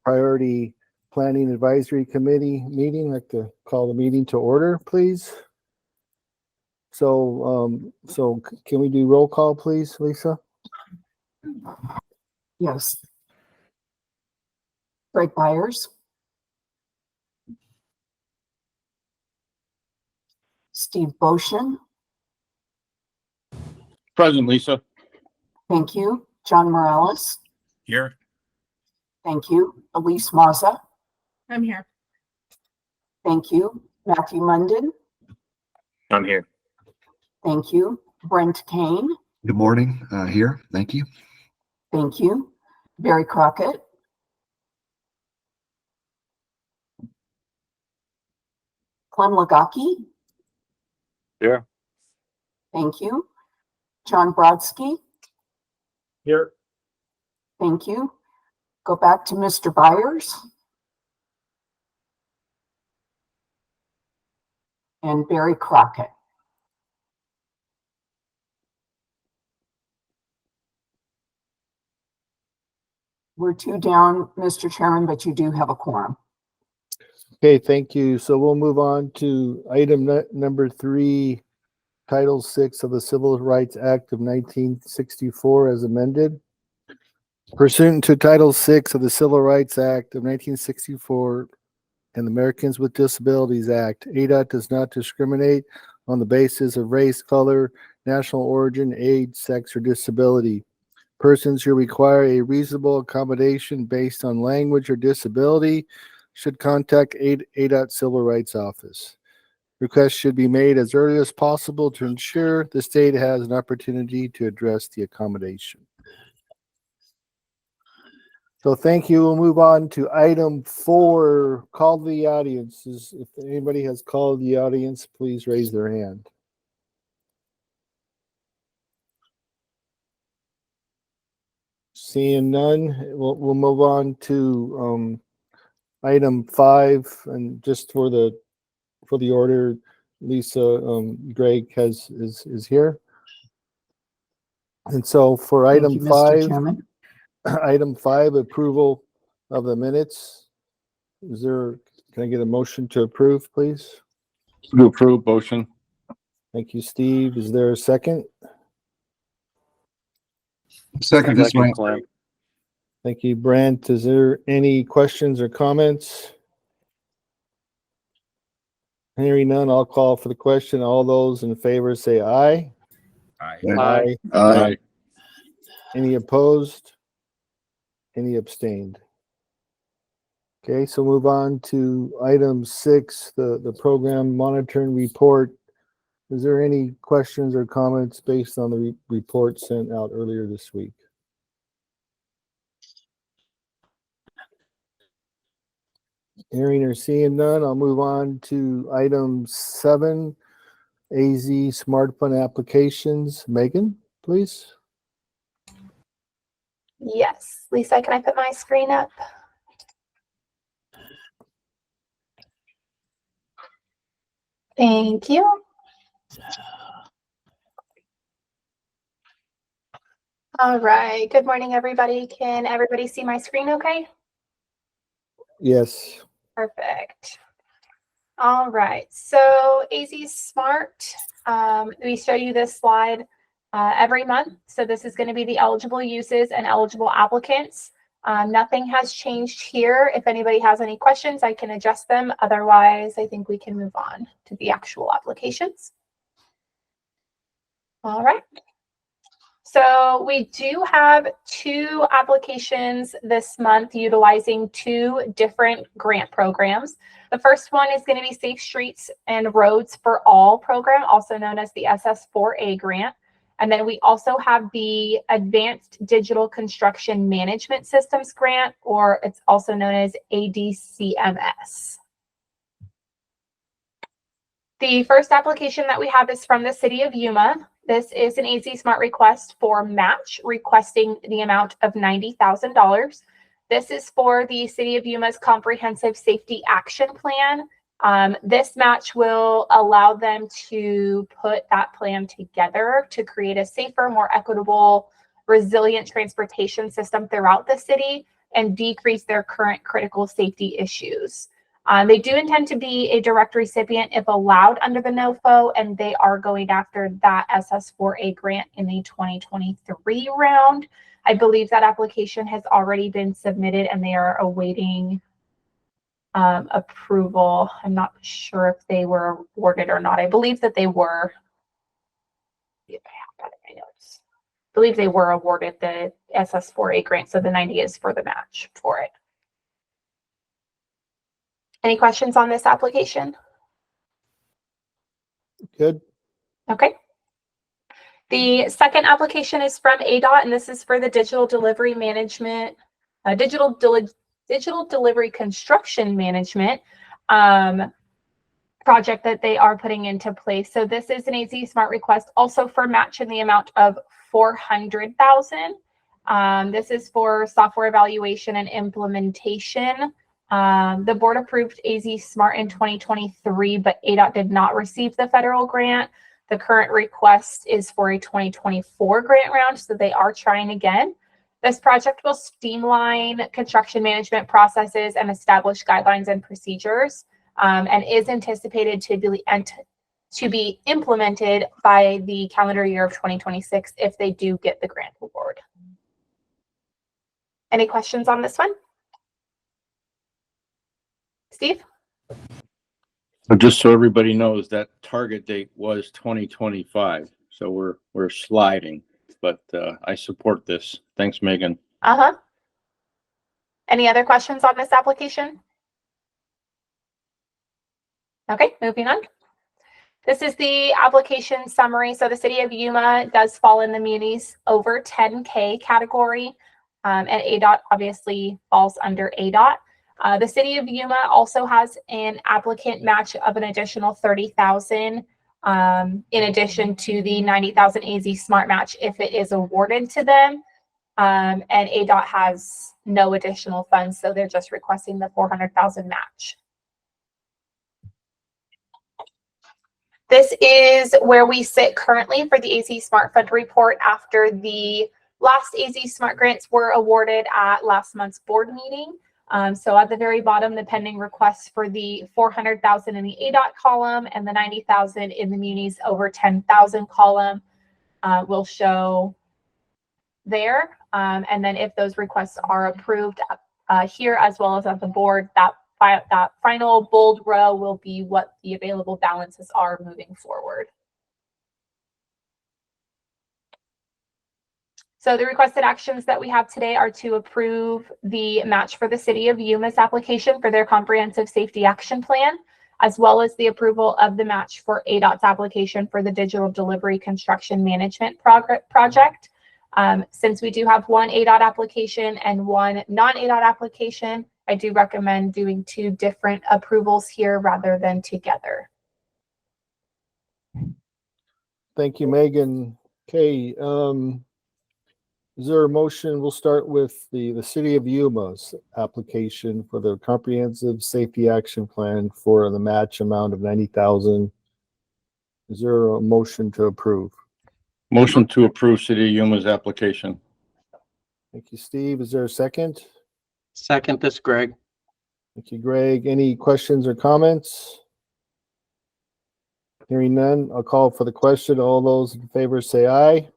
Priority Planning Advisory Committee meeting. I'd like to call the meeting to order, please. So can we do roll call, please, Lisa? Yes. Greg Byers. Steve Boshin. Present, Lisa. Thank you. John Morales. Here. Thank you. Elise Maza. I'm here. Thank you. Matthew Munden. I'm here. Thank you. Brent Kane. Good morning. Here. Thank you. Thank you. Barry Crockett. Clem Lagaki. Here. Thank you. John Brodsky. Here. Thank you. Go back to Mr. Byers. And Barry Crockett. We're 2 down, Mr. Chairman, but you do have a quorum. Okay, thank you. So we'll move on to item number 3, Title 6 of the Civil Rights Act of 1964 as amended. Pursuant to Title 6 of the Civil Rights Act of 1964 and the Americans with Disabilities Act, ADOT does not discriminate on the basis of race, color, national origin, age, sex, or disability. Persons who require a reasonable accommodation based on language or disability should contact ADOT Civil Rights Office. Requests should be made as early as possible to ensure the state has an opportunity to address the accommodation. So thank you. We'll move on to item 4, call the audience. If anybody has called the audience, please raise their hand. Seeing none, we'll move on to item 5, and just for the order, Lisa, Greg is here. And so for Thank item you, Mr. 5, Chairman. item 5, approval of the minutes. Can I get a motion to approve, please? To approve, motion. Thank you, Steve. Is there a second? Second, this way. Thank you, Brent. Is there any questions or comments? Hearing none, I'll call for the question. All those in favor say aye. Aye. Aye. Any opposed? Any abstained? Okay, so move on to item 6, the program monitoring report. Is there any questions or comments based on the report sent out earlier this week? Hearing or seeing none, I'll move on to item 7, AZ smartphone applications. Megan, please. Yes. Lisa, can I put my screen up? Thank you. All right. Good morning, everybody. Can everybody see my screen okay? Yes. Perfect. All right. So AZ Smart, we show you this slide every month. So this is going to be the eligible uses and eligible applicants. Nothing has changed here. If anybody has any questions, I can adjust them. Otherwise, I think we can move on to the actual applications. All right. So we do have 2 applications this month utilizing 2 different grant programs. The first one is going to be Safe Streets and Roads for All program, also known as the SS4A grant. And then we also have the Advanced Digital Construction Management Systems grant, or it's also known as ADCMS. The first application that we have is from the city of Yuma. This is an AZ Smart request for match, requesting the amount of $90,000. This is for the city of Yuma's Comprehensive Safety Action Plan. This match will allow them to put that plan together to create a safer, more equitable, resilient transportation system throughout the city. and decrease their current critical safety issues. They do intend to be a direct recipient if allowed under the NOFO, and they are going after that SS4A grant in the 2023 round. I believe that application has already been submitted and they are awaiting approval. I'm not sure if they were awarded or not. I believe that they were. I have that in my notes. I believe they were awarded the SS4A grant, so the 90 is for the match for it. Any questions on this application? Good. Okay. The second application is from ADOT, and this is for the digital delivery management, digital delivery construction management project that they are putting into place. So this is an AZ Smart request also for match in the amount of $400,000. This is for software evaluation and implementation. The board approved AZ Smart in 2023, but ADOT did not receive the federal grant. The current request is for a 2024 grant round, so they are trying again. This project will streamline construction management processes and establish guidelines and procedures, and is anticipated to be implemented by the calendar year of 2026 if they do get the grant award. Any questions on this one? Steve? So just so everybody knows, that target date was 2025. So we're sliding, but I support this. Thanks, Megan. Any other questions on this application? Okay, moving on. This is the application summary. So the city of Yuma does fall in the munis over 10K category, and ADOT obviously falls under ADOT. The city of Yuma also has an applicant match of an additional $30,000 in addition to the $90,000 AZ Smart match if it is awarded to them. And ADOT has no additional funds, so they're just requesting the $400,000 match. This is where we sit currently for the AZ Smart Fund report after the last AZ Smart grants were awarded at last month's board meeting. So at the very bottom, the pending requests for the $400,000 in the ADOT column and the $90,000 in the munis over 10,000 column will show there. And then if those requests are approved here as well as at the board, that final bold row will be what the available balances are moving forward. So the requested actions that we have today are to approve the match for the city of Yuma's application for their comprehensive safety action plan, as well as the approval of the match for ADOT's application for the digital delivery construction management project. Since we do have one ADOT application and one non-ADOT application, I do recommend doing two different approvals here rather than together. Thank you, Megan. Okay, is there a motion? We'll start with the city of Yuma's application for the comprehensive safety action plan for the match amount of $90,000. Is there a motion to approve? Motion to approve City of Yuma's application. Thank you, Steve. Is there a second? Second, this Greg. Thank you, Greg. Any questions or comments? Hearing none, I'll call for the question. All those in favor say aye.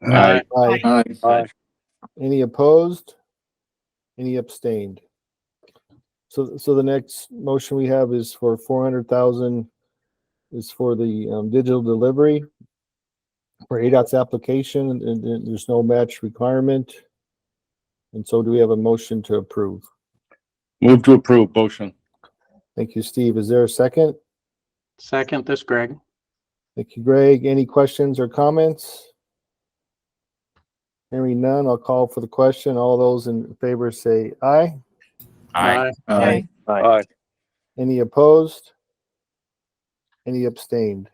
Aye. Aye. Aye. Any opposed? Any abstained? So the next motion we have is for $400,000 is for the digital delivery for ADOT's application, and there's no match requirement. And so do we have a motion to approve? Move to approve, motion. Thank you, Steve. Is there a second? Second, this Greg. Thank you, Greg. Any questions or comments? Hearing none, I'll call for the question. All those in favor say aye. Aye. Aye. Aye. Any opposed? Any abstained?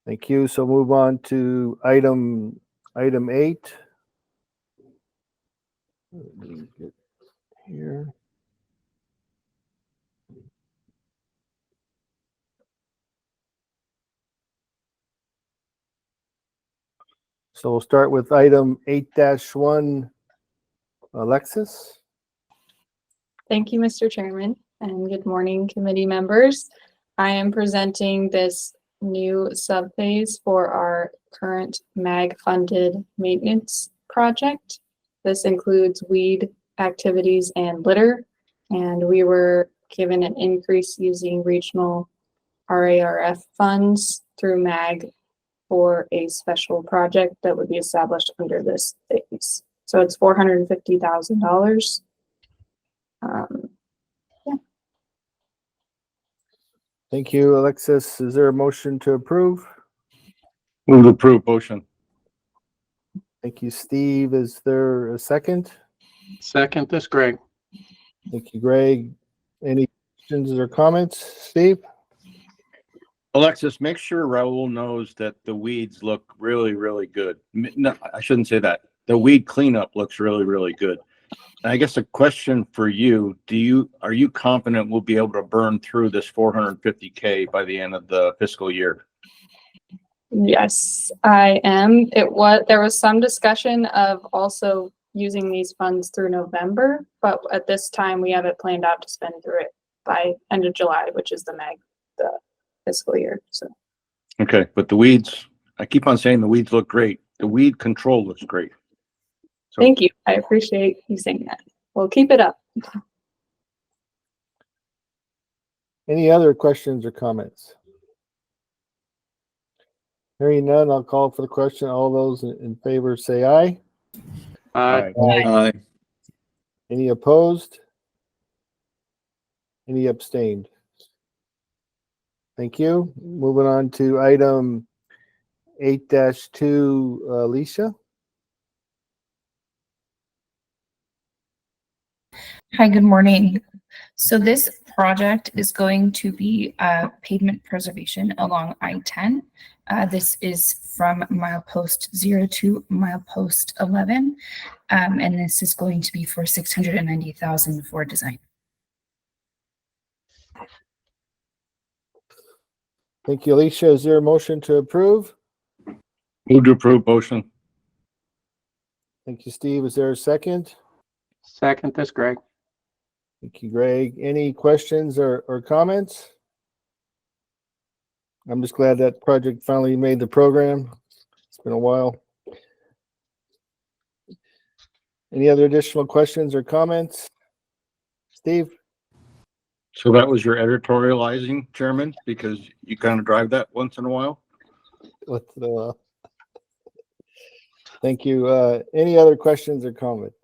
Thank you. So move on to item 8. Let me get here. So we'll start with item 8-1, Alexis? Thank you, Mr. Chairman, and good morning, committee members. I am presenting this new subphase for our current MAG-funded maintenance project. This includes weed activities and litter, and we were given an increase using regional RARF funds through MAG for a special project that would be established under this phase. So it's $450,000. Thank you, Alexis. Is there a motion to approve? Move to approve, motion. Thank you, Steve. Is there a second? Second this, Greg. Thank you, Greg. Any questions or comments? Steve? Alexis, make sure Raul knows that the weeds look really, really good. No, I shouldn't say that. The weed cleanup looks really, really good. And I guess a question for you, are you confident we'll be able to burn through this 450K by the end of the fiscal year? Yes, I am. There was some discussion of also using these funds through November, but at this time we have it planned out to spend through it by end of July, which is the fiscal year. So. Okay, but the weeds, I keep on saying the weeds look great. The weed control looks great. So, thank you. I appreciate you saying that. We'll keep it up. Any other questions or comments? Hearing none, I'll call for the question. All those in favor say aye. Aye. Aye. Any opposed? Any abstained? Thank you. Moving on to item 8-2, Alicia. Hi, good morning. So this project is going to be pavement preservation along I-10. This is from milepost 0 to milepost 11. And this is going to be for $690,000 for design. Thank you, Alicia. Is there a motion to approve? move to approve, motion. Thank you, Steve. Is there a second? Second this, Greg. Thank you, Greg. Any questions or comments? I'm just glad that project finally made the program. It's been a while. Any other additional questions or comments? Steve? So that was your editorializing, Chairman, because you kind of drive that once in a while? Thank you. Any other questions or comments?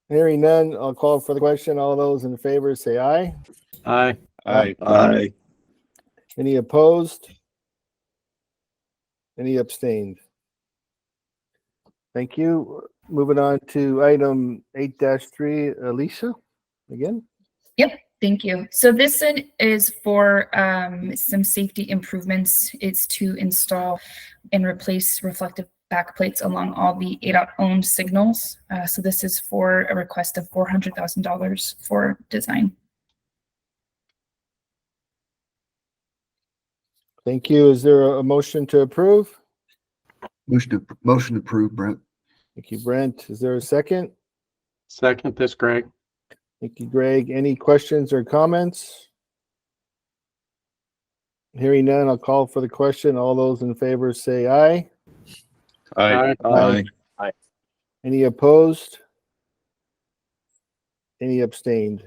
Hearing none, I'll call for the question. All those in favor say aye. Aye. Aye. Aye. Any opposed? Any abstained? Thank you. Moving on to item 8-3, Alicia, again. Thank you. So this is for some safety improvements. It's to install and replace reflective backplates along all the ADOT owned signals. So this is for a request of $400,000 for design. Thank you. Is there a motion to approve? Motion to approve, Brent. Thank you, Brent. Is there a second? Second this, Greg. Thank you, Greg. Any questions or comments? Hearing none, I'll call for the question. All those in favor say aye. Aye. Aye. Any opposed? Any abstained?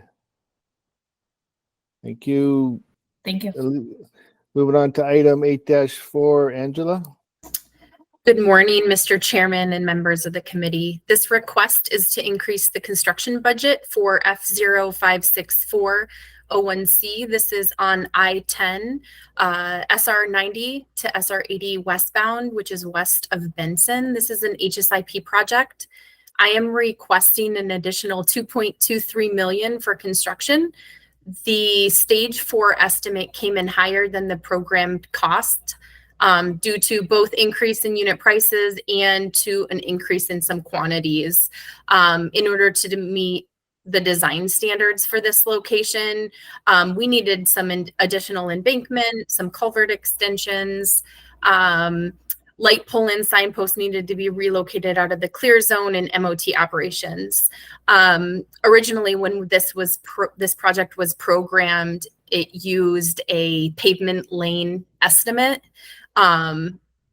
Thank you. Thank you. Moving on to item 8-4, Angela. Good morning, Mr. Chairman and members of the committee. This request is to increase the construction budget for F056401C. This is on I-10, SR90 to SR80 westbound, which is west of Benson. This is an HSIP project. I am requesting an additional $2.23 million for construction. The stage 4 estimate came in higher than the programmed cost. Due to both increase in unit prices and to an increase in some quantities. In order to meet the design standards for this location, we needed some additional embankment, some culvert extensions. light pole and signpost needed to be relocated out of the clear zone and MOT operations. Originally, when this project was programmed, it used a pavement lane estimate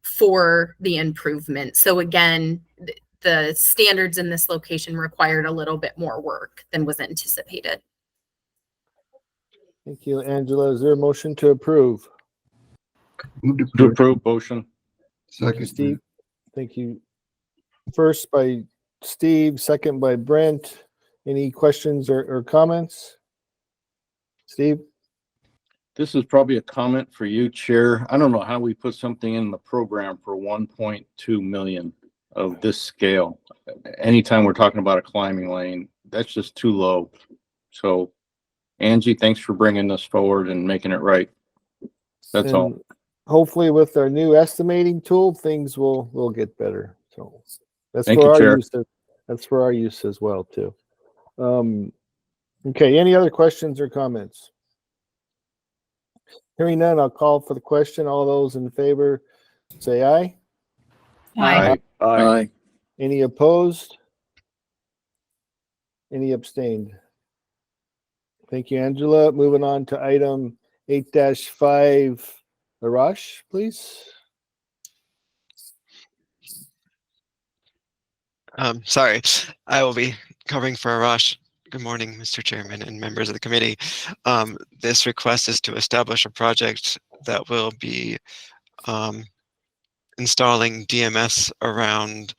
for the improvement. So again, the standards in this location required a little bit more work than was anticipated. Thank you, Angela. Is there a motion to approve? Move to To approve. approve, motion. Thank you, Second. Steve. Thank you. First by Steve, second by Brent. Any questions or comments? Steve? This is probably a comment for you, Chair. I don't know how we put something in the program for 1.2 million of this scale. Anytime we're talking about a climbing lane, that's just too low. So Angie, thanks for bringing this forward and making it right. That's all. And hopefully with our new estimating tool, things will get better. So that's Thank for you, our Chair. use. That's for our use as well too. Okay, any other questions or comments? Hearing none, I'll call for the question. All those in favor, say aye. Aye. Aye. Any opposed? Any abstained? Thank you, Angela. Moving on to item 8-5, Arash, please. Sorry, I will be covering for Arash. Good morning, Mr. Chairman and members of the committee. This request is to establish a project that will be installing DMS around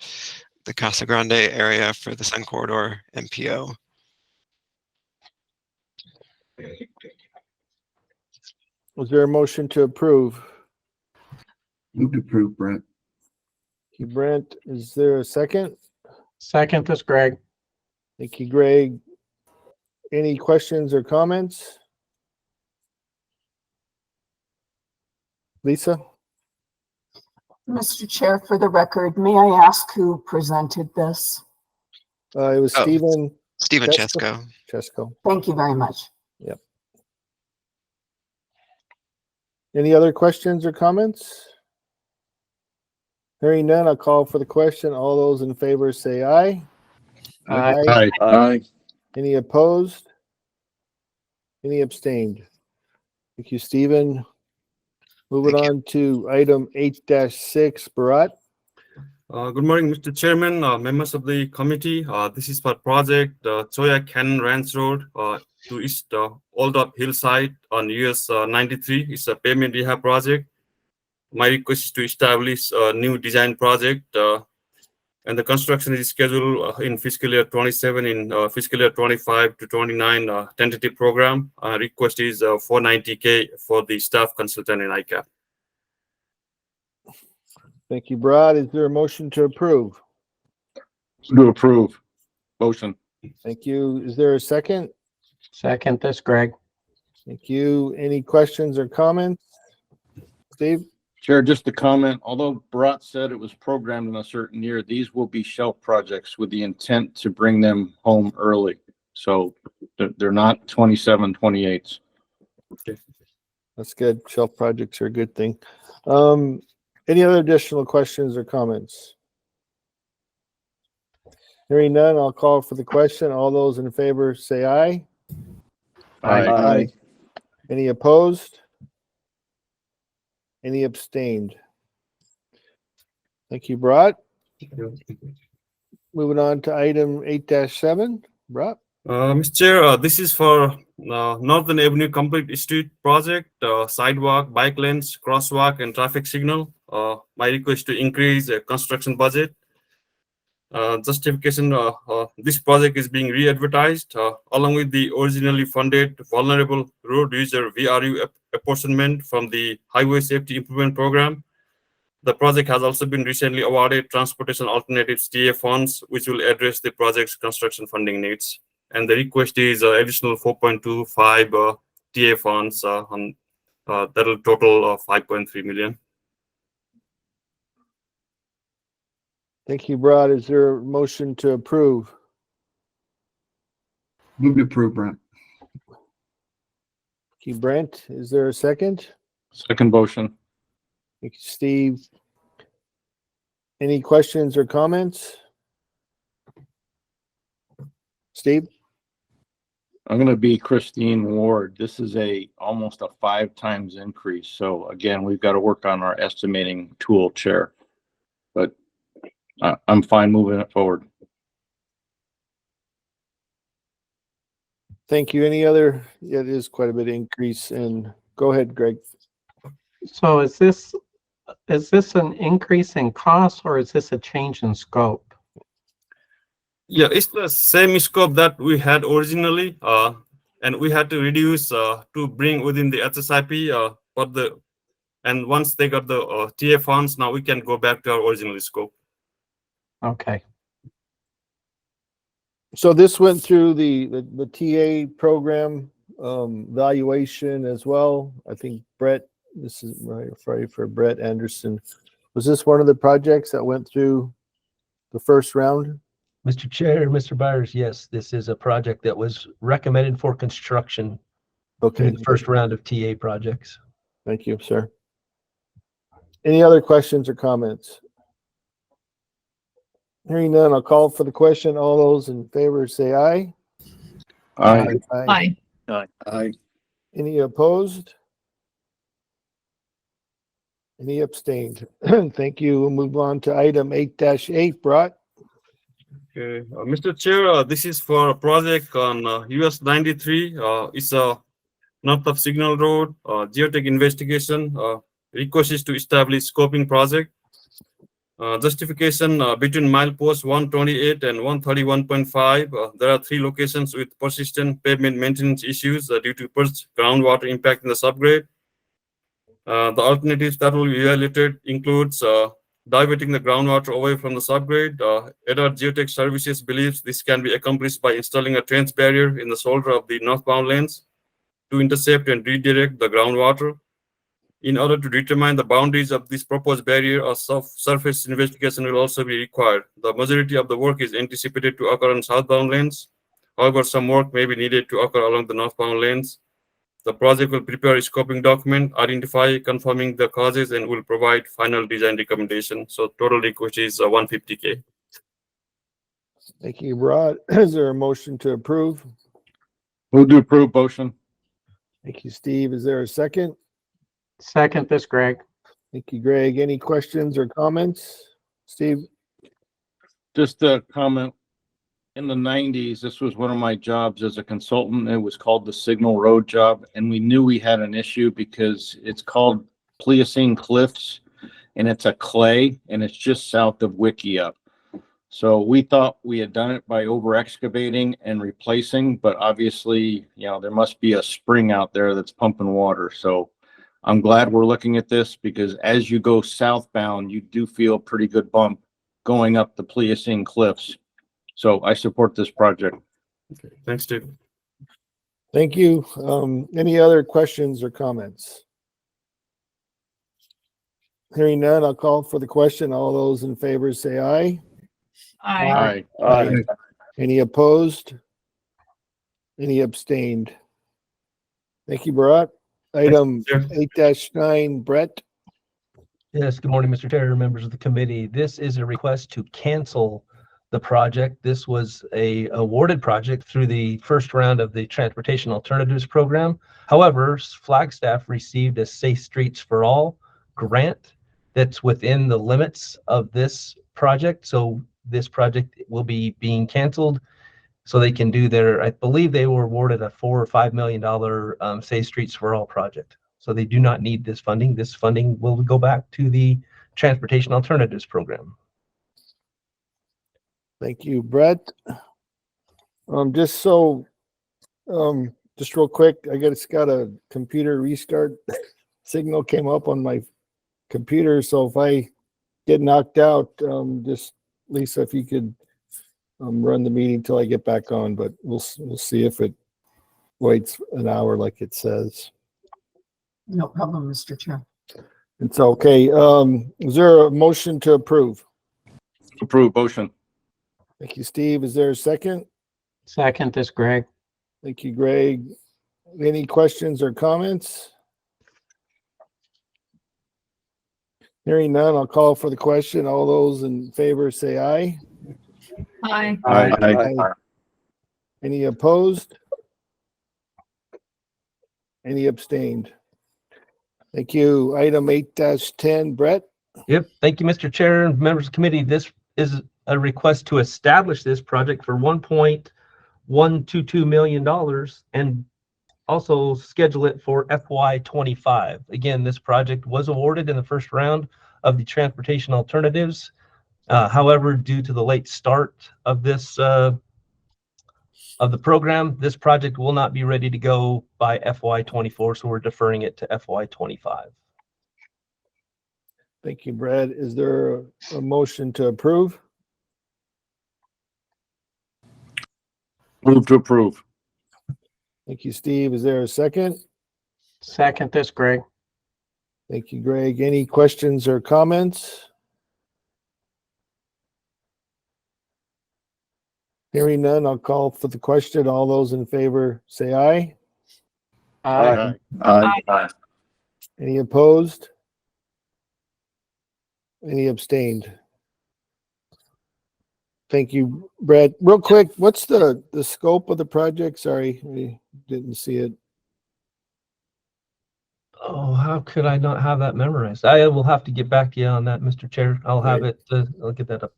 the Casa Grande area for the Sun Corridor MPO. Was there a motion to approve? Move to approve, Brent. Thank you, Brent. Is there a second? Second, this Greg. Thank you, Greg. Any questions or comments? Lisa? Mr. Chair, for the record, may I ask who presented this? It was Oh. Stephen Stephen Chesko. Chesko. Chesko. Thank you very much. Any other questions or comments? Hearing none, I'll call for the question. All those in favor say aye. Aye. Aye. Any opposed? Any abstained? Thank you, Stephen. Moving Thank you. on to item 8-6, Bharat. Good morning, Mr. Chairman, members of the committee. This is for project Choya Canyon Ranch Road to east Old Up Hillside on US 93. It's a pavement rehab project. My request is to establish a new design project, and the construction is scheduled in fiscal year 27, in fiscal year 25 to 29 tentative program. Request is $490K for the staff consultant in ICAP. Thank you, Bharat. Is there a motion to approve? To approve, motion. Thank you. Is there a second? Second, this Greg. Thank you. Any questions or comments? Steve? Chair, just a comment. Although Bharat said it was programmed in a certain year, these will be shelf projects with the intent to bring them home early. So they're not 27, 28s. That's good. Shelf projects are a good thing. Any other additional questions or comments? Hearing none, I'll call for the question. All those in favor say aye. Aye. Any opposed? Any abstained? Thank you, Bharat. Moving on to item 8-7, Bharat. Mr. Chair, this is for Northern Avenue Complete Street Project, sidewalk, bike lanes, crosswalk, and traffic signal. My request to increase construction budget. Justification, this project is being re-advertised along with the originally funded Vulnerable Road User VRU apportionment from the Highway Safety Improvement Program. The project has also been recently awarded Transportation Alternatives TA funds, which will address the project's construction funding needs. And the request is additional 4.25 TA funds that will total 5.3 million. Thank you, Bharat. Is there a motion to approve? Move to approve, Brent. Thank you, Brent. Is there a second? Second motion. Thank you, Steve. Any questions or comments? Steve? I'm gonna be Christine Ward. This is almost a 5 times increase. So again, we've got to work on our estimating tool, Chair. But I'm fine moving it forward. Thank you. Any other? Yeah, it is quite a bit of increase. And go ahead, Greg. So is this an increase in cost or is this a change in scope? Yeah, it's the same scope that we had originally, and we had to reduce to bring within the HSIP. And once they got the TA funds, now we can go back to our original scope. Okay. So this went through the TA program valuation as well. I think Brett, this is right for Brett Anderson. Was this one of the projects that went through the first round? Mr. Chair, Mr. Byers, yes, this is a project that was recommended for construction Okay, through the first round of TA projects. thank you, sir. Any other questions or comments? Hearing none, I'll call for the question. All those in favor say aye. Aye. Aye. Aye. Any opposed? Any abstained? Thank you. We'll move on to item 8-8, Brought. Okay, Mr. Chair, this is for a project on US 93. It's north of Signal Road, geotech investigation. Request is to establish scoping project. Justification between milepost 128 and 131.5. There are 3 locations with persistent pavement maintenance issues due to groundwater impact in the subgrade. The alternatives that will be evaluated includes diverting the groundwater away from the subgrade. EDAR Geotech Services believes this can be accomplished by installing a trench barrier in the shoulder of the northbound lanes to intercept and redirect the groundwater. In order to determine the boundaries of this proposed barrier, a surface investigation will also be required. The majority of the work is anticipated to occur on southbound lanes. However, some work may be needed to occur along the northbound lanes. The project will prepare a scoping document, identify confirming the causes, and will provide final design recommendation. So total request is 150K. Thank you, Brought. Is there a motion to approve? Move to approve motion. Thank you, Steve. Is there a second? Second this, Greg. Thank you, Greg. Any questions or comments? Steve? Just a comment. In the 90s, this was one of my jobs as a consultant. It was called the Signal Road job, and we knew we had an issue because it's called Pliocene Cliffs, and it's a clay, and it's just south of Wickiup. So we thought we had done it by over excavating and replacing, but obviously, there must be a spring out there that's pumping water. So I'm glad we're looking at this because as you go southbound, you do feel a pretty good bump going up the Pliocene Cliffs. So I support this project. Okay, thanks, Steve. Thank you. Any other questions or comments? Hearing none, I'll call for the question. All those in favor say aye. Aye. Aye. Any opposed? Any abstained? Thank you, Bharat. Item 8-9, Brett. Yes, good morning, Mr. Chair, members of the committee. This is a request to cancel the project. This was a awarded project through the first round of the Transportation Alternatives Program. However, Flagstaff received a Safe Streets for All grant that's within the limits of this project. So this project will be being canceled so they can do their, I believe they were awarded a $4 or $5 million Safe Streets for All project. So they do not need this funding. This funding will go back to the Transportation Alternatives Program. Thank you, Brett. Just real quick, I just got a computer restart. Signal came up on my computer, so if I get knocked out, just Lisa, if you could run the meeting till I get back on, but we'll see if it waits an hour like it says. No problem, Mr. Chair. It's okay. Is there a motion to approve? Approve motion. Thank you, Steve. Is there a second? Second this, Greg. Thank you, Greg. Any questions or comments? Hearing none, I'll call for the question. All those in favor say aye. Aye. Aye. Any opposed? Any abstained? Thank you. Item 8-10, Brett. Yep. Thank you, Mr. Chair and members of the committee. This is a request to establish this project for $1.122 million and also schedule it for FY25. Again, this project was awarded in the first round of the transportation alternatives. However, due to the late start of this of the program, this project will not be ready to go by FY24, so we're deferring it to FY25. Thank you, Brad. Is there a motion to approve? Move to approve. Thank you, Steve. Is there a second? Second this, Greg. Thank you, Greg. Any questions or comments? Hearing none, I'll call for the question. All those in favor say aye. Aye. Aye. Any opposed? Any abstained? Thank you, Brad. Real quick, what's the scope of the project? Sorry, we didn't see it. Oh, how could I not have that memorized? I will have to get back to you on that, Mr. Chair. I'll have it. I'll get that up.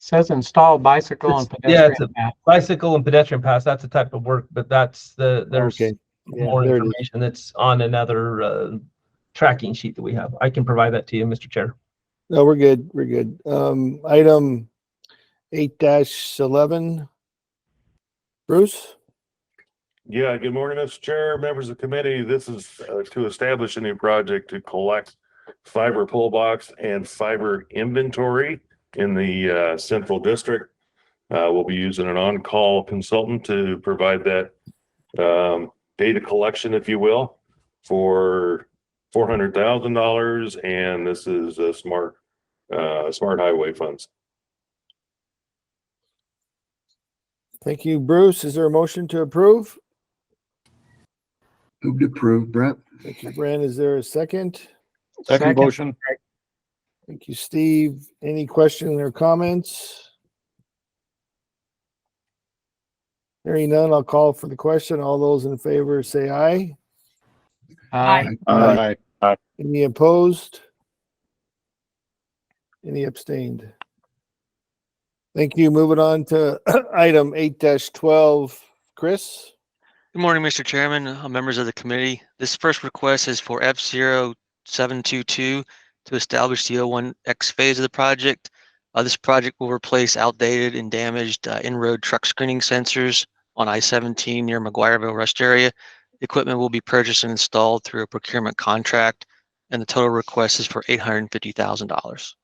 Says install bicycle and Yeah, it's pedestrian path. bicycle and pedestrian paths. That's the type of work, but there's Okay. Yeah, more there it is. information that's on another tracking sheet that we have. I can provide that to you, Mr. Chair. No, we're good. We're good. Item 8-11. Bruce? Yeah, good morning, Mr. Chair, members of the committee. This is to establish a new project to collect fiber pull box and fiber inventory in the central district. We'll be using an on-call consultant to provide that data collection, if you will, for $400,000, and this is a smart highway funds. Thank you, Bruce. Is there a motion to approve? Move to approve, Brett. Thank you, Brand. Is there a second? Second motion. Thank you, Steve. Any questions or comments? Hearing none, I'll call for the question. All those in favor say aye. Aye. Aye. Any opposed? Any abstained? Thank you. Moving on to item 8-12. Chris? Good morning, Mr. Chairman, members of the committee. This first request is for F0722 to establish the O1X phase of the project. This project will replace outdated and damaged in-road truck screening sensors on I-17 near McGuireville Rest area. The equipment will be purchased and installed through a procurement contract, and the total request is for $850,000.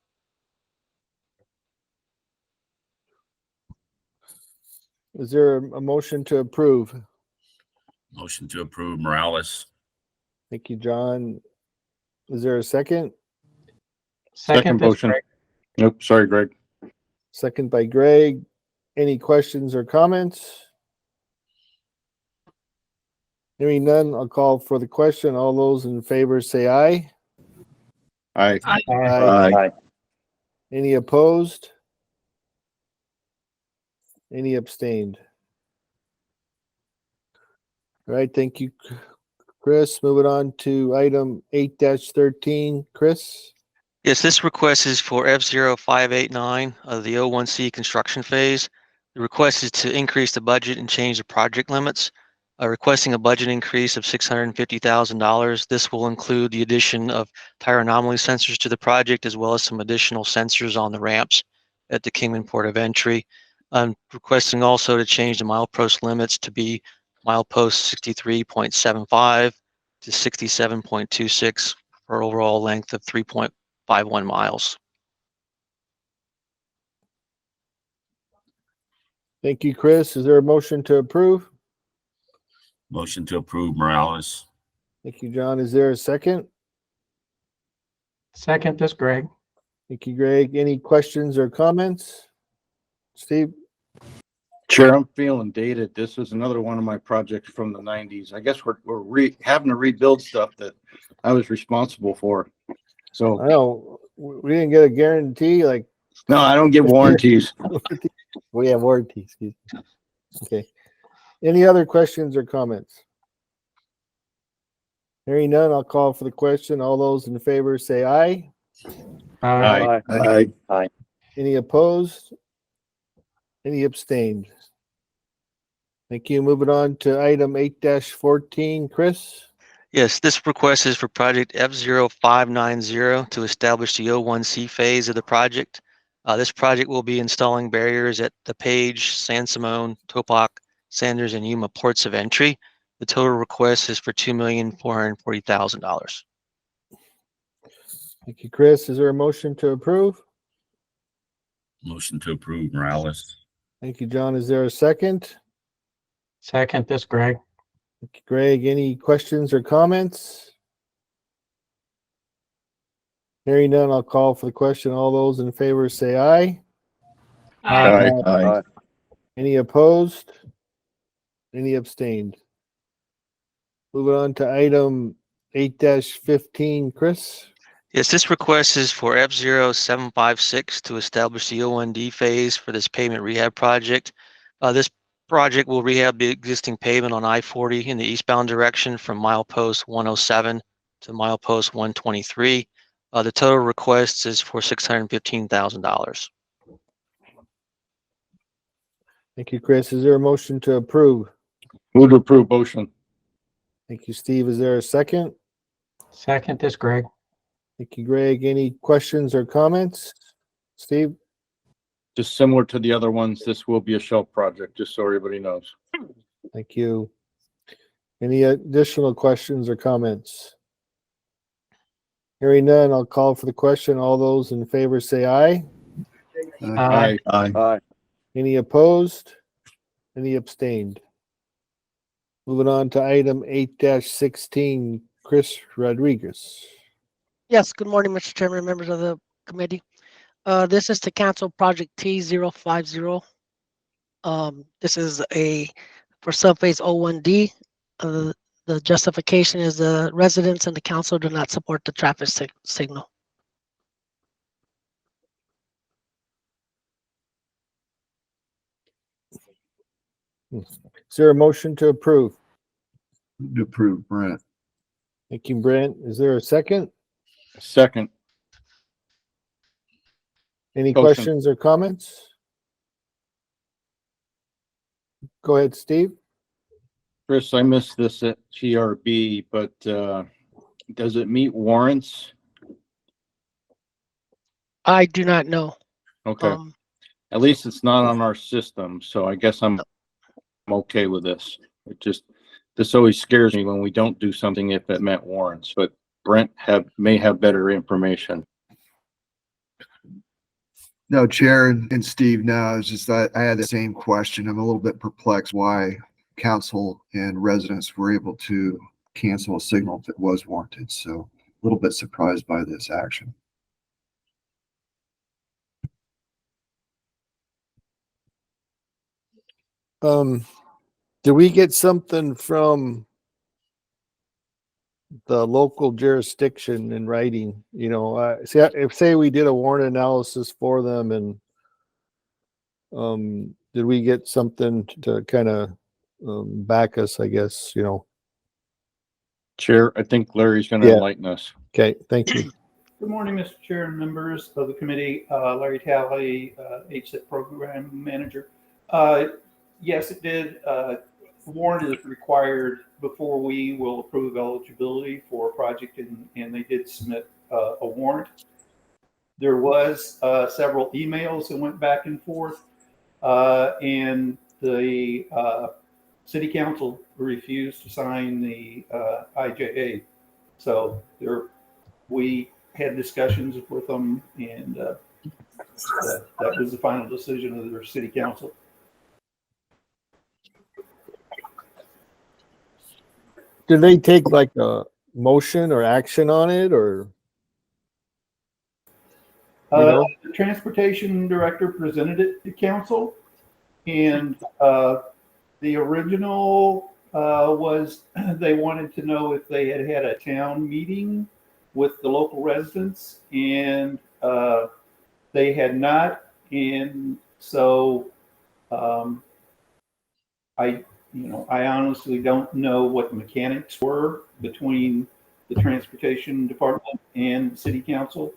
Is there a motion to approve? Motion to approve Morales. Thank you, John. Is there a second? Second this, motion. Greg. Nope, sorry, Greg. Second by Greg. Any questions or comments? Hearing none, I'll call for the question. All those in favor say aye. Aye. Aye. Any opposed? Any abstained? All right, thank you, Chris. Moving on to item 8-13. Chris? Yes, this request is for F0589 of the O1C construction phase. The request is to increase the budget and change the project limits, requesting a budget increase of $650,000. This will include the addition of tire anomaly sensors to the project, as well as some additional sensors on the ramps at the Kingman Port of Entry. I'm requesting also to change the milepost limits to be milepost 63.75 to 67.26 for overall length of 3.51 miles. Thank you, Chris. Is there a motion to approve? Motion to approve Morales. Thank you, John. Is there a second? Second this, Greg. Thank you, Greg. Any questions or comments? Steve? Chair, I'm feeling dated. This is another one of my projects from the 90s. I guess we're having to rebuild stuff that I was responsible for. So, I know, we didn't get a guarantee, like, no, I don't get warranties. we have warranty, excuse me. Okay. Any other questions or comments? Hearing none, I'll call for the question. All those in favor say aye. Aye. Aye. Any opposed? Any abstained? Thank you. Moving on to item 8-14, Chris. Yes, this request is for project F0590 to establish the O1C phase of the project. This project will be installing barriers at the Page, San Simon, Topak, Sanders, and Yuma ports of entry. The total request is for $2,440,000. Thank you, Chris. Is there a motion to approve? Motion to approve Morales. Thank you, John. Is there a second? Second, this Greg. Thank you, Greg. Any questions or comments? Hearing none, I'll call for the question. All those in favor say aye. Aye. Any opposed? Any abstained? Moving on to item 8-15, Chris. Yes, this request is for F0756 to establish the O1D phase for this pavement rehab project. This project will rehab the existing pavement on I-40 in the eastbound direction from milepost 107 to milepost 123. The total request is for $615,000. Thank you, Chris. Is there a motion to approve? Move to approve motion. Thank you, Steve. Is there a second? Second, this Greg. Thank you, Greg. Any questions or comments? Steve? Just similar to the other ones, this will be a shelf project, just so everybody knows. Thank you. Any additional questions or comments? Hearing none, I'll call for the question. All those in favor say aye. Aye. Aye. Any opposed? Any abstained? Moving on to item 8-16, Chris Rodriguez. Yes, good morning, Mr. Chairman, members of the committee. This is to cancel project T050. This is for subphase O1D. The justification is the residents and the council do not support the traffic signal. Is there a motion to approve? Move to approve Brent. Thank you, Brent. Is there a second? Second. Any Motion. questions or comments? Go ahead, Steve. Chris, I missed this at GRB, but does it meet warrants? I do not know. Okay. At least it's not on our system, so I guess I'm okay with this. This always scares me when we don't do something if it met warrants, but Brent may have better information. No, Chair and Steve, no, it's just that I had the same question. I'm a little bit perplexed why council and residents were able to cancel a signal if it was warranted. So a little bit surprised by this action. Do we get something from the local jurisdiction in writing? You know, say we did a warrant analysis for them, and did we get something to kind of back us? I guess, you know. Chair, I think Larry's going to enlighten us. Okay, thank you. Good morning, Mr. Chair and members of the committee. Larry Talley, HSIP Program Manager. Yes, it did. Warrant is required before we will approve eligibility for a project, and they did submit a warrant. There was several emails that went back and forth, and the city council refused to sign the IJA. So we had discussions with them, and that was the final decision of their city council. Did they take like a motion or action on it, or? The transportation director presented it to council, and the original was they wanted to know if they had had a town meeting with the local residents, and they had not. And so I honestly don't know what the mechanics were between the transportation department and the city council,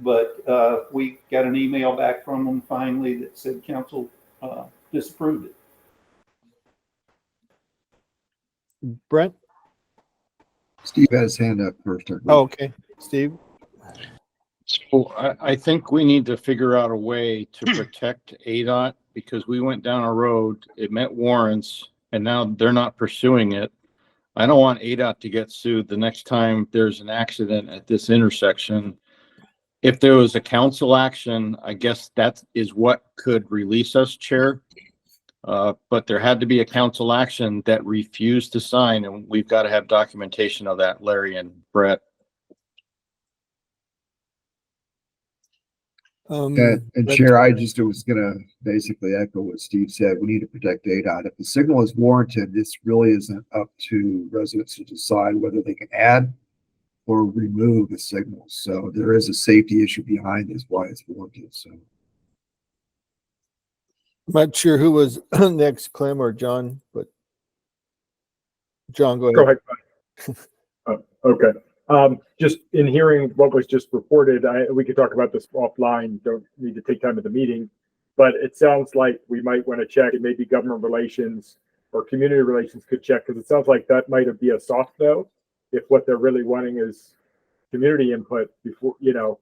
but we got an email back from them finally that said council disapproved it. Brent? Steve has his hand up first. I believe. Oh, okay. Steve? So I think we need to figure out a way to protect ADOT, because we went down a road, it met warrants, and now they're not pursuing it. I don't want ADOT to get sued the next time there's an accident at this intersection. If there was a council action, I guess that is what could release us, Chair. But there had to be a council action that refused to sign, and we've got to have documentation of that, Larry and Brett. And Chair, I just was gonna basically echo what Steve said. We need to protect ADOT. If the signal is warranted, this really isn't up to residents to decide whether they can add or remove the signals. So there is a safety issue behind this, why it's warranted. So I'm not sure who was next, Clem or John, but John, go ahead. Go ahead. Okay. Just in hearing what was just reported, we could talk about this offline. Don't need to take time at the meeting, but it sounds like we might want to check, and maybe government relations or community relations could check, because it sounds like that might be a soft no. If what they're really wanting is community input before, and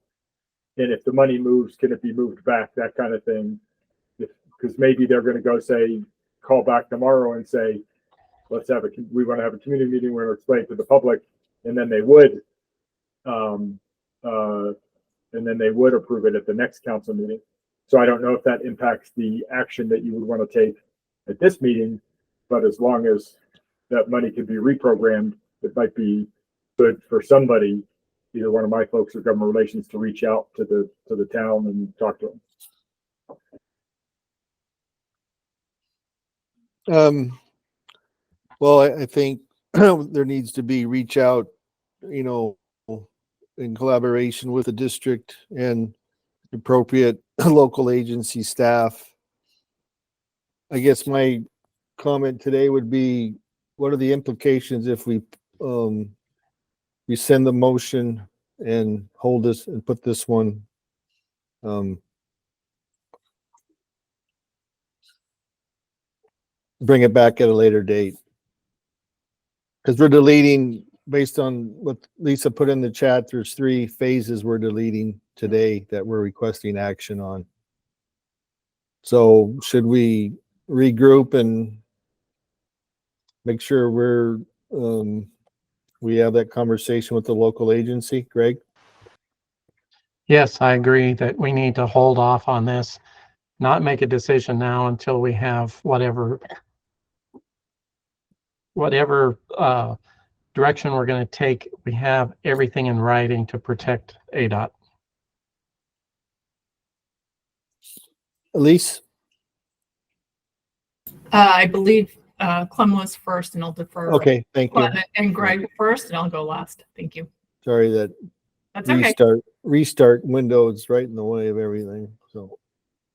if the money moves, can it be moved back? That kind of thing. Because maybe they're going to go call back tomorrow and say, we want to have a community meeting. We're going to explain to the public. And then they would, approve it at the next council meeting. So I don't know if that impacts the action that you would want to take at this meeting, but as long as that money can be reprogrammed, it might be good for somebody, either one of my folks or government relations, to reach out to the town and talk to them. Well, I think there needs to be reach out, in collaboration with the district and appropriate local agency staff. I guess my comment today would be, what are the implications if we send the motion and hold this and put this one bring it back at a later date? Because we're deleting, based on what Lisa put in the chat, there's 3 phases we're deleting today that we're requesting action on. So should we regroup and make sure we have that conversation with the local agency? Greg? Yes, I agree that we need to hold off on this, not make a decision now until we have whatever direction we're going to take. We have everything in writing to protect ADOT. Elise? I believe Clem was first, and I'll defer. Okay, thank you. And Greg first, and I'll go last. Thank you. Sorry that That's okay. restart windows right in the way of everything. So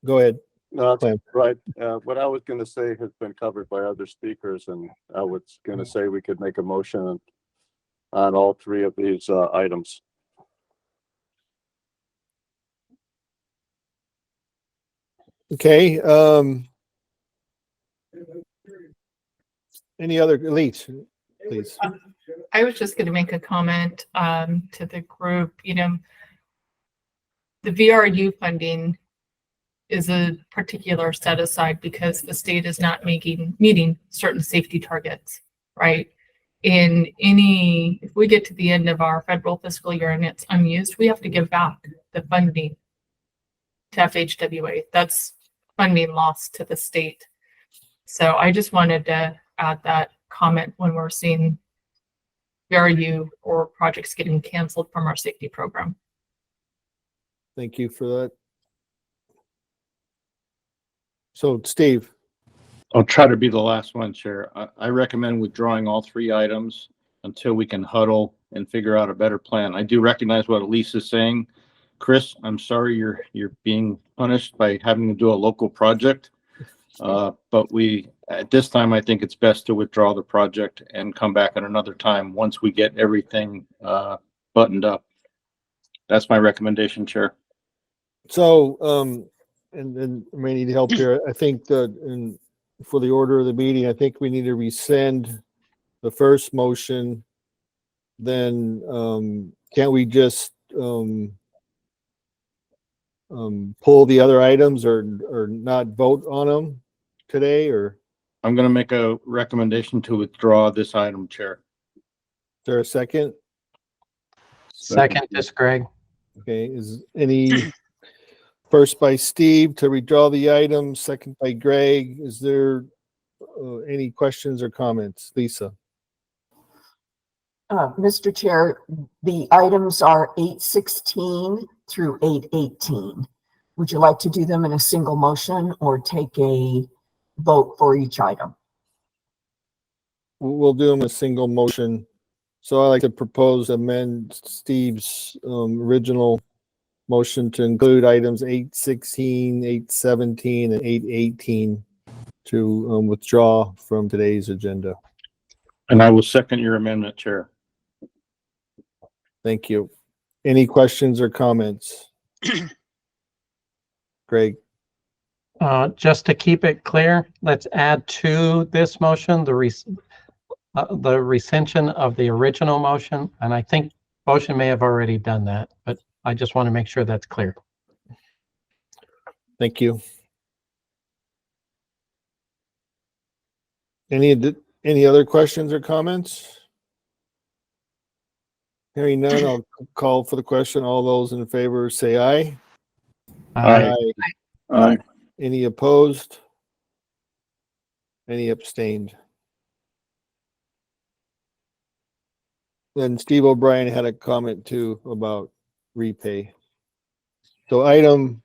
go ahead. No, that's right. What I was going to say has been covered by other speakers, and I was going to say we could make a motion on all 3 of these items. Okay. Any other elites, please? I was just going to make a comment to the group. The VRU funding is a particular set aside because the state is not meeting certain safety targets, right? If we get to the end of our federal fiscal year and it's unused, we have to give back the funding to FHWA. That's funding lost to the state. So I just wanted to add that comment when we're seeing VRU or projects getting canceled from our safety program. Thank you for that. So, Steve. I'll try to be the last one, Chair. I recommend withdrawing all 3 items until we can huddle and figure out a better plan. I do recognize what Elise is saying. Chris, I'm sorry you're being punished by having to do a local project. But at this time, I think it's best to withdraw the project and come back at another time once we get everything buttoned up. That's my recommendation, Chair. So, and I may need help here. I think that for the order of the meeting, I think we need to rescind the first motion. Then, can't we just pull the other items or not vote on them today, or? I'm going to make a recommendation to withdraw this item, Chair. Is there a second? Second, this Greg. Okay, is any first by Steve to withdraw the item, second by Greg. Is there any questions or comments? Lisa? Mr. Chair, the items are 816 through 818. Would you like to do them in a single motion or take a vote for each item? We'll do them a single motion. So I like to propose amend Steve's original motion to include items 816, 817, and 818 to withdraw from today's agenda. And I will second your amendment, Chair. Thank you. Any questions or comments? Greg? Just to keep it clear, let's add to this motion the rescission of the original motion. And I think motion may have already done that, but I just want to make sure that's clear. Thank you. Any other questions or comments? Hearing none, I'll call for the question. All those in favor say aye. Aye. Aye. Any opposed? Any abstained? Then Steve O'Brien had a comment too about repay. So item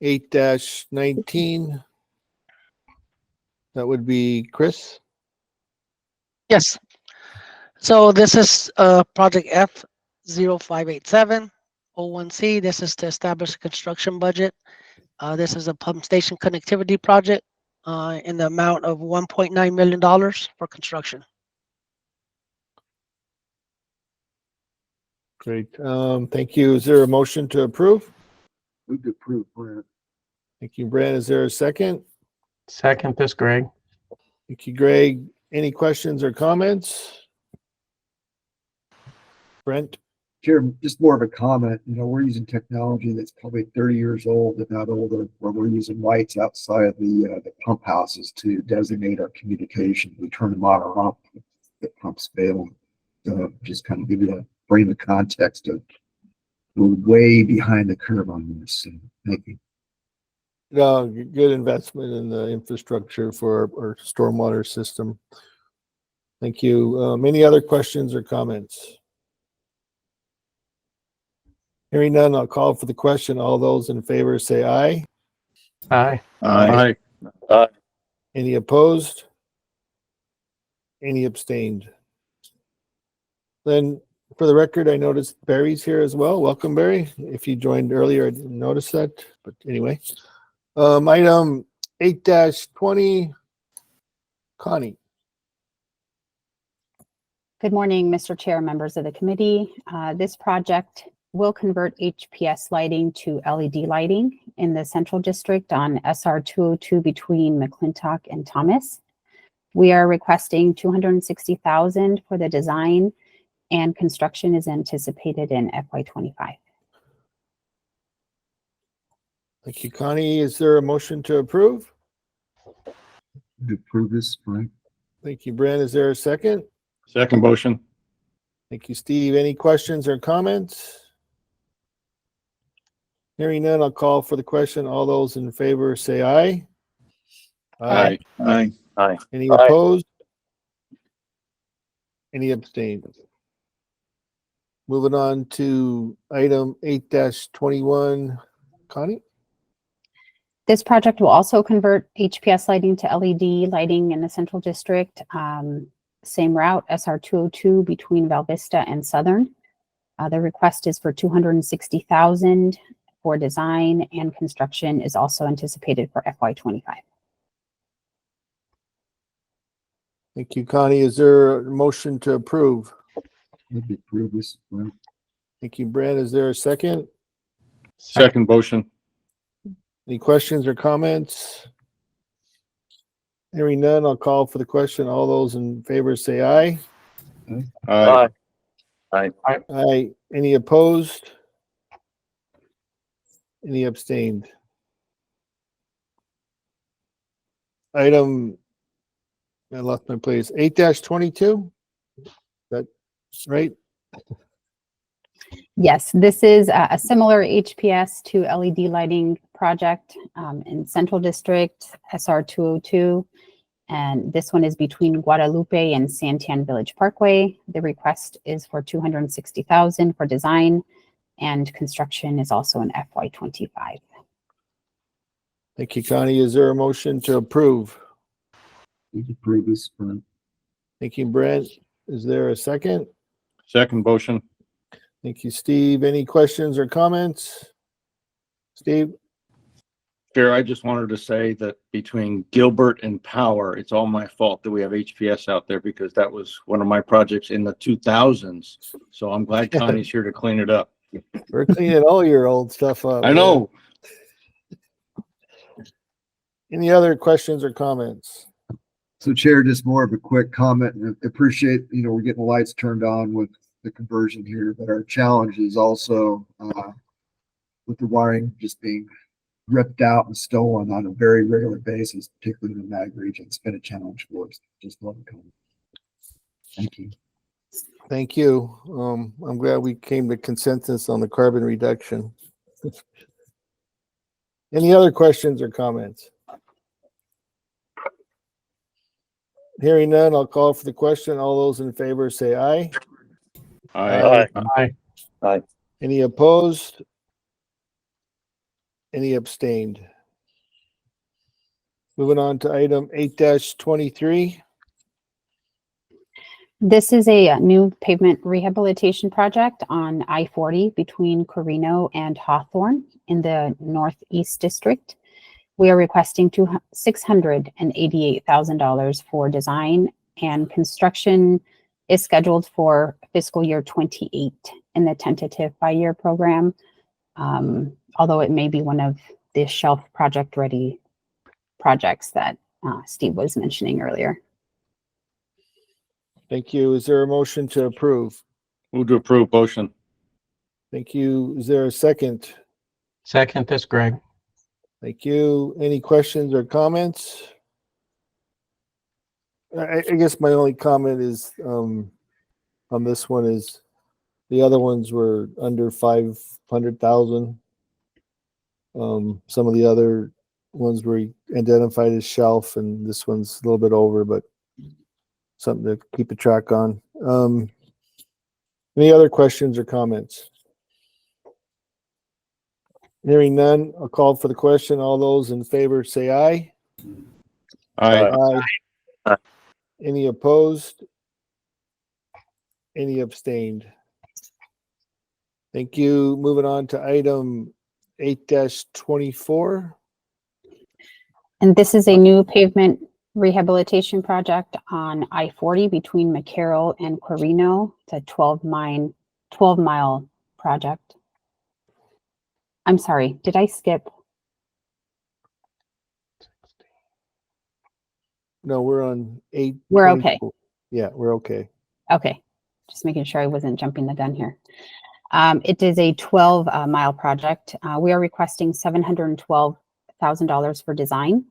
8-19, that would be Chris. Yes. So this is project F0587-01C. This is to establish a construction budget. This is a pump station connectivity project in the amount of $1.9 million for construction. Great. Thank you. Is there a motion to approve? Move to approve, Brent. Thank you, Brent. Is there a second? Second, this Greg. Thank you, Greg. Any questions or comments? Brent? Chair, just more of a comment. We're using technology that's probably 30 years old, if not older, where we're using lights outside of the pump houses to designate our communication. We turn them on or off if the pumps fail. Just kind of give you a frame of context of we're way behind the curve on this. So, thank you. No, good investment in the infrastructure for our stormwater system. Thank you. Any other questions or comments? Hearing none, I'll call for the question. All those in favor say aye. Aye. Aye. Any opposed? Any abstained? Then, for the record, I noticed Barry's here as well. Welcome, Barry. If you joined earlier, I didn't notice that, but anyway. Item 8-20, Connie. Good morning, Mr. Chair, members of the committee. This project will convert HPS lighting to LED lighting in the Central District on SR 202 between McClintock and Thomas. We are requesting $260,000 for the design, and construction is anticipated in FY25. Thank you, Connie. Is there a motion to approve? To approve this, Brent. Thank you, Brent. Is there a second? Second motion. Thank you, Steve. Any questions or comments? Hearing none, I'll call for the question. All those in favor say aye. Aye. Aye. Aye. Any opposed? Any abstained? Moving on to item 8-21, Connie? This project will also convert HPS lighting to LED lighting in the Central District. same route, SR 202 between Val Vista and Southern. The request is for 260,000 for design, and construction is also anticipated for FY25. Thank you, Connie. Is there a motion to approve? Maybe approve this. Thank you, Brad. Is there a second? Second motion. Any questions or comments? Hearing none, I'll call for the question. All those in favor say aye. Aye. Aye. Any opposed? Any abstained? Item, I lost my place, 8-22? That's right? Yes, this is a similar HPS to LED lighting project in Central District, SR 202. And this one is between Guadalupe and Santan Village Parkway. The request is for 260,000 for design, and construction is also in FY25. Thank you, Connie. Is there a motion to approve? Approve this. Thank you, Brent. Is there a second? Second motion. Thank you, Steve. Any questions or comments? Steve? Chair, I just wanted to say that between Gilbert and Power, it's all my fault that we have HPS out there because that was one of my projects in the 2000s. So I'm glad Connie's here to clean it up. We're cleaning all your old stuff up. I know. Any other questions or comments? So Chair, just more of a quick comment. Appreciate, we're getting the lights turned on with the conversion here, but our challenge is also with the wiring just being ripped out and stolen on a very regular basis, particularly in the MAG region. It's been a challenge for us. Just love it. Thank you. Thank you. I'm glad we came to consensus on the carbon reduction. Any other questions or comments? Hearing none, I'll call for the question. All those in favor say aye. Aye. Aye. Any opposed? Any abstained? Moving on to item 8-23. This is a new pavement rehabilitation project on I-40 between Corino and Hawthorne in the Northeast District. We are requesting $688,000 for design, and construction is scheduled for fiscal year 28 in the tentative 5-year program. Although it may be one of the shelf project ready projects that Steve was mentioning earlier. Thank you. Is there a motion to approve? Move to approve motion. Thank you. Is there a second? Second, this Greg. Thank you. Any questions or comments? I guess my only comment is on this one is the other ones were under 500,000. Some of the other ones were identified as shelf, and this one's a little bit over, but something to keep a track on. Any other questions or comments? Hearing none, I'll call for the question. All those in favor say aye. Aye. Aye. Any opposed? Any abstained? Thank you. Moving on to item 8-24. And this is a new pavement rehabilitation project on I-40 between McCarroll and Corino. It's a 12-mile project. I'm sorry, did I skip? No, we're on 8. We're okay. Yeah, we're okay. Okay, just making sure I wasn't jumping the gun here. It is a 12-mile project. We are requesting $712,000 for design,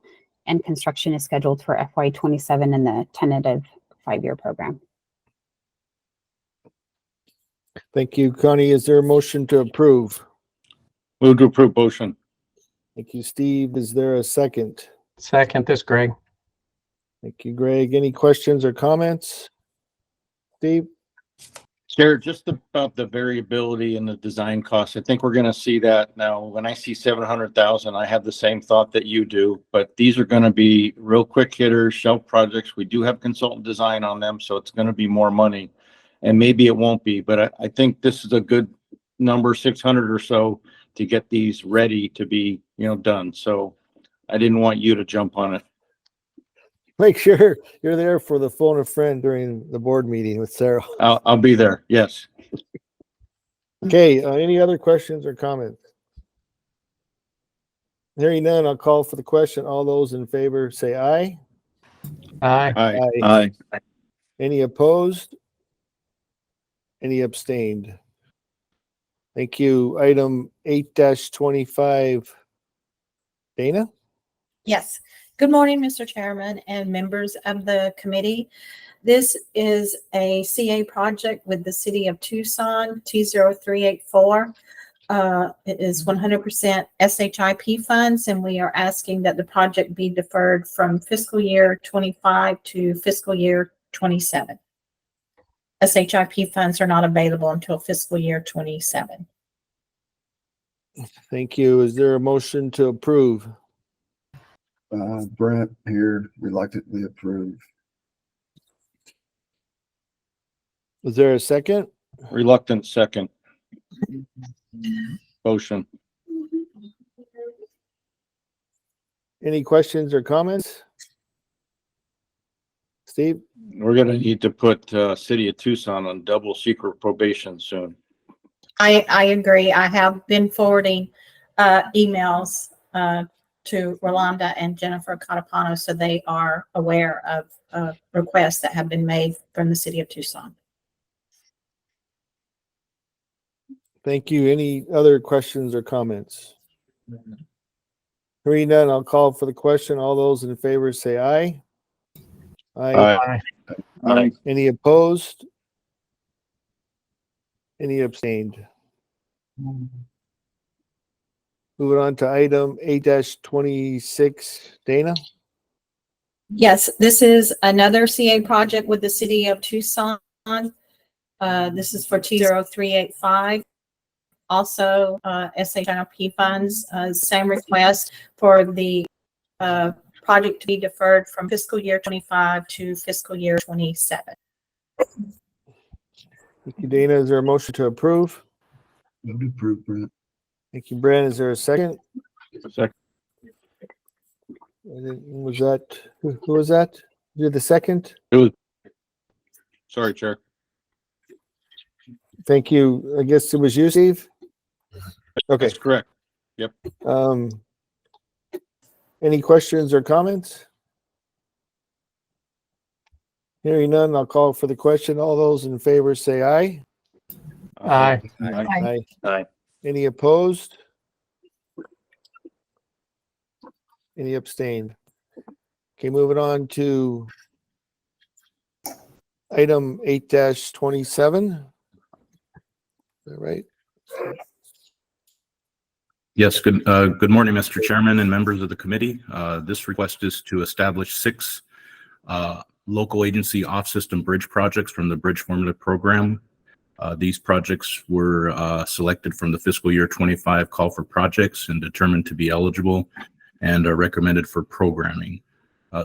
and construction is scheduled for FY27 in the tentative 5-year program. Thank you, Connie. Is there a motion to approve? Move to approve motion. Thank you, Steve. Is there a second? Second, this Greg. Thank you, Greg. Any questions or comments? Steve? Jared, just about the variability in the design costs, I think we're gonna see that now. When I see 700,000, I have the same thought that you do, but these are gonna be real quick hitters, shelf projects. We do have consultant design on them, so it's gonna be more money. And maybe it won't be, but I think this is a good number, 600 or so, to get these ready to be, done. So I didn't want you to jump on it. Make sure you're there for the phone a friend during the board meeting with Sarah. I'll be there. Yes. Okay, any other questions or comments? Hearing none, I'll call for the question. All those in favor say aye. Aye. Aye. Any opposed? Any abstained? Thank you. Item 8-25. Dana? Yes. Good morning, Mr. Chairman and members of the committee. This is a CA project with the City of Tucson, T0384. It is 100% SHIP funds, and we are asking that the project be deferred from fiscal year 25 to fiscal year 27. SHIP funds are not available until fiscal year 27. Thank you. Is there a motion to approve? Brent here, reluctantly approve. Is there a second? Reluctant second. Motion. Any questions or comments? Steve? We're gonna need to put City of Tucson on double secret probation soon. I agree. I have been forwarding emails to Rolanda and Jennifer Catapano, so they are aware of requests that have been made from the City of Tucson. Thank you. Any other questions or comments? Hearing none, I'll call for the question. All those in favor say aye. Aye. Aye. Any opposed? Any abstained? Moving on to item 8-26, Dana? Yes, this is another CA project with the City of Tucson. This is for T0385. Also, SHIP funds, same request for the project to be deferred from fiscal year 25 to fiscal year 27. Thank you, Dana. Is there a motion to approve? Move to approve, Brent. Thank you, Brent. Is there a second? Second. Was that, who was that? You're the second? Sorry, Chair. Thank you. I guess it was you, Steve? Okay. That's correct. Yep. Any questions or comments? Hearing none, I'll call for the question. All those in favor say aye. Aye. Aye. Aye. Any opposed? Any abstained? Okay, moving on to item 8-27. Is that right? Yes, good morning, Mr. Chairman and members of the committee. This request is to establish 6 local agency off-system bridge projects from the Bridge Formative Program. These projects were selected from the fiscal year 25 call for projects and determined to be eligible and are recommended for programming.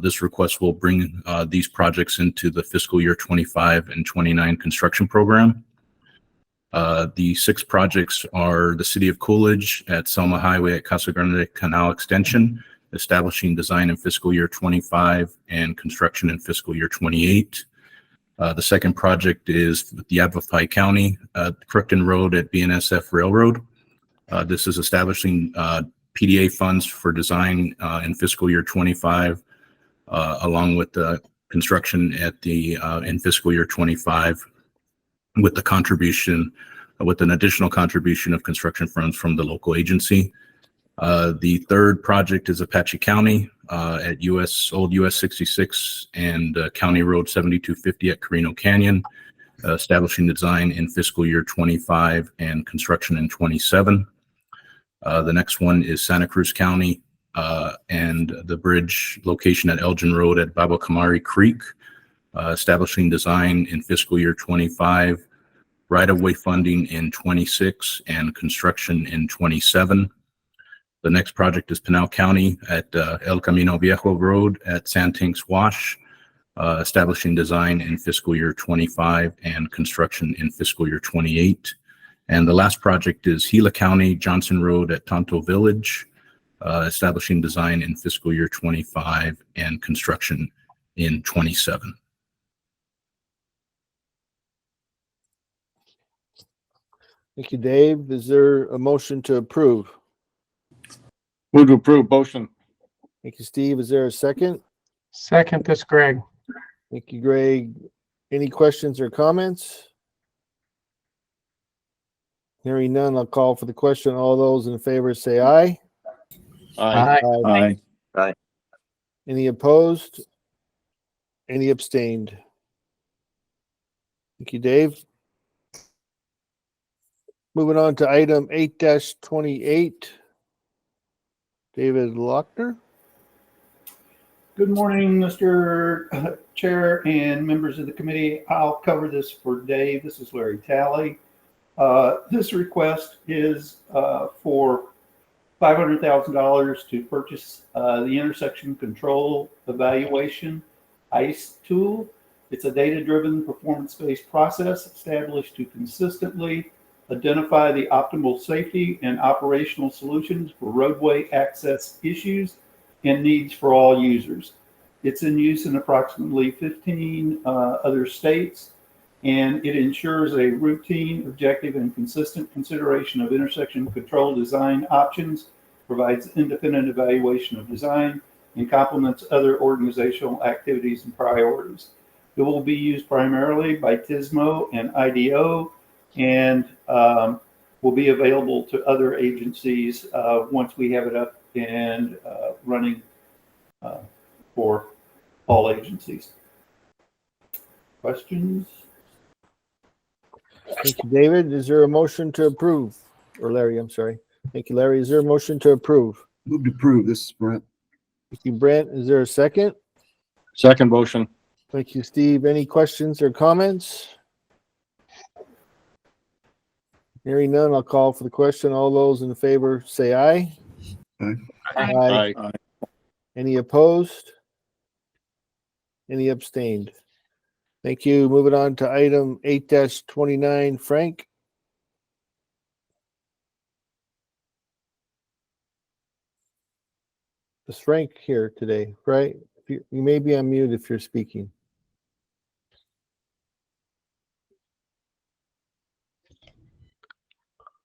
This request will bring these projects into the fiscal year 25 and 29 construction program. The 6 projects are the City of Coolidge at Selma Highway at Casa Grande Canal Extension, establishing design in fiscal year 25 and construction in fiscal year 28. The second project is the Yavapai County, Crookton Road at BNSF Railroad. This is establishing PDA funds for design in fiscal year 25, along with the construction at the in fiscal year 25, with an additional contribution of construction funds from the local agency. The third project is Apache County at Old US 66 and County Road 7250 at Carino Canyon, establishing design in fiscal year 25 and construction in 27. The next one is Santa Cruz County and the bridge location at Elgin Road at Baba Kamari Creek, establishing design in fiscal year 25, right-of-way funding in 26 and construction in 27. The next project is Pinal County at El Camino Viejo Road at Santanks Wash, establishing design in fiscal year 25 and construction in fiscal year 28. And the last project is Gila County, Johnson Road at Tonto Village, establishing design in fiscal year 25 and construction in 27. Thank you, Dave. Is there a motion to approve? Move to approve, motion. Thank you, Steve. Is there a second? Second, this Greg. Thank you, Greg. Any questions or comments? Hearing none, I'll call for the question. All those in favor say aye. Aye. Aye. Aye. Any opposed? Any abstained? Thank you, Dave. Moving on to item 8-28. David Lochner. Good morning, Mr. Chair and members of the committee. I'll cover this for Dave. This is Larry Talley. This request is for $500,000 to purchase the intersection control evaluation ICE tool. It's a data-driven, performance-based process established to consistently identify the optimal safety and operational solutions for roadway access issues and needs for all users. It's in use in approximately 15 other states, and it ensures a routine, objective, and consistent consideration of intersection control design options, provides independent evaluation of design, and complements other organizational activities and priorities. It will be used primarily by TISMO and IDO, and will be available to other agencies once we have it up and running for all agencies. Questions? Thank you, David. Is there a motion to approve? Or Larry, I'm sorry. Thank you, Larry. Is there a motion to approve? Move to approve. This is Brent. Thank you, Brent. Is there a second? Second motion. Thank you, Steve. Any questions or comments? Hearing none, I'll call for the question. All those in favor say aye. Aye. Aye. Any opposed? Any abstained? Thank you. Moving on to item 8-29, Frank. Is Frank here today, right? You may be on mute if you're speaking.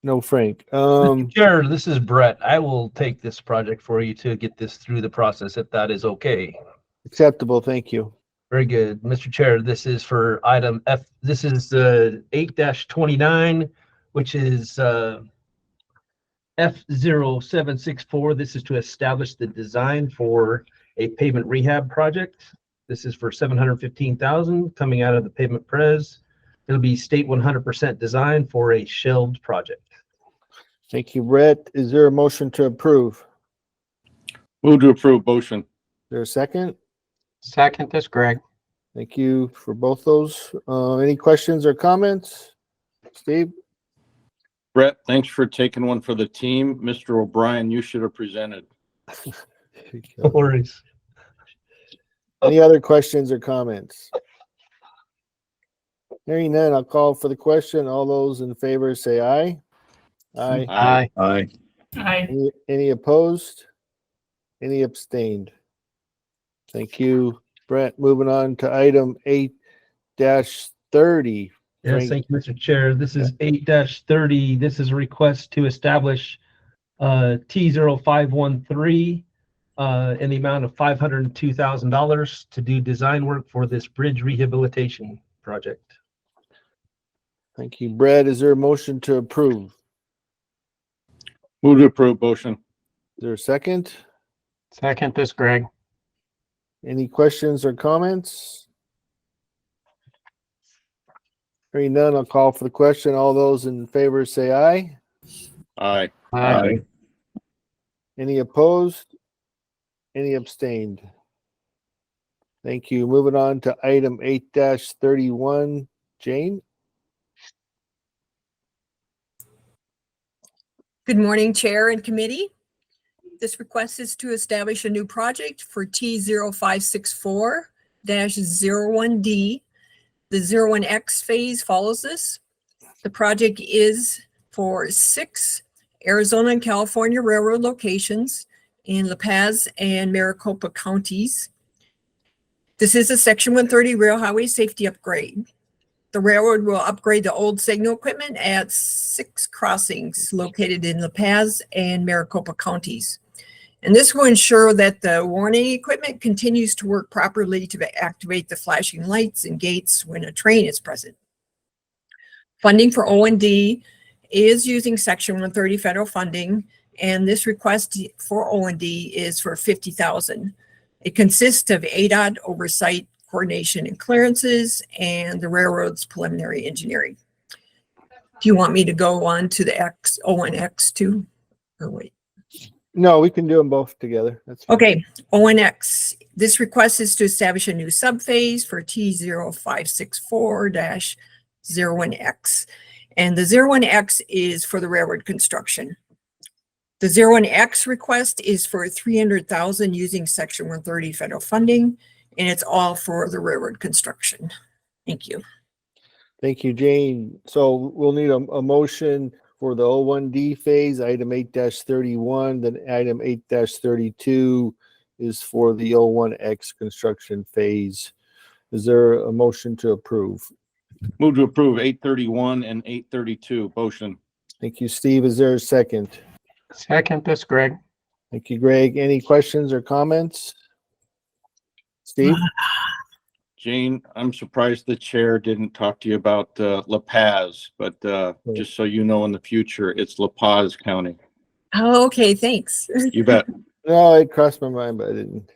No, Frank. Chair, this is Brett. I will take this project for you to get this through the process, if that is okay. Acceptable. Thank you. Very good. Mr. Chair, this is for item F. This is 8-29, which is F0764. This is to establish the design for a pavement rehab project. This is for $715,000 coming out of the pavement pres. It'll be state 100% design for a shelved project. Thank you, Brett. Is there a motion to approve? Move to approve, motion. Is there a second? Second, this Greg. Thank you for both those. Any questions or comments? Steve? Brett, thanks for taking one for the team. Mr. O'Brien, you should have presented. No worries. Any other questions or comments? Hearing none, I'll call for the question. All those in favor say aye. Aye. Aye. Aye. Aye. Any opposed? Any abstained? Thank you, Brett. Moving on to item 8-30. Yes, Frank. thank you, Mr. Chair. This is 8-30. This is a request to establish T0513 in the amount of $502,000 to do design work for this bridge rehabilitation project. Thank you, Brett. Is there a motion to approve? Move to approve, motion. Is there a second? Second, this Greg. Any questions or comments? Hearing none, I'll call for the question. All those in favor say aye. Aye. Aye. Any opposed? Any abstained? Thank you. Moving on to item 8-31, Jane. Good morning, Chair and Committee. This request is to establish a new project for T0564-01D. The 01X phase follows this. The project is for 6 Arizona and California Railroad locations in La Paz and Maricopa counties. This is a Section 130 rail highway safety upgrade. The railroad will upgrade the old signal equipment at 6 crossings located in La Paz and Maricopa counties. And this will ensure that the warning equipment continues to work properly to activate the flashing lights and gates when a train is present. Funding for O&D is using Section 130 federal funding, and this request for O&D is for $50,000. It consists of ADOT oversight, coordination and clearances, and the railroad's preliminary engineering. Do you want me to go on to the O&X too, or wait? No, we can do them both together. That's fine. Okay, O&X. This request is to establish a new subphase for T0564-01X. And the 01X is for the railroad construction. The 01X request is for $300,000 using Section 130 federal funding, and it's all for the railroad construction. Thank you. Thank you, Jane. So we'll need a motion for the 01D phase, item 8-31, then item 8-32 is for the 01X construction phase. Is there a motion to approve? Move to approve 831 and 832. Motion. Thank you, Steve. Is there a second? Second, this Greg. Thank you, Greg. Any questions or comments? Steve? Jane, I'm surprised the chair didn't talk to you about La Paz, but just so you know in the future, it's La Paz County. Oh, okay, thanks. You bet. No, it crossed my mind, but I didn't,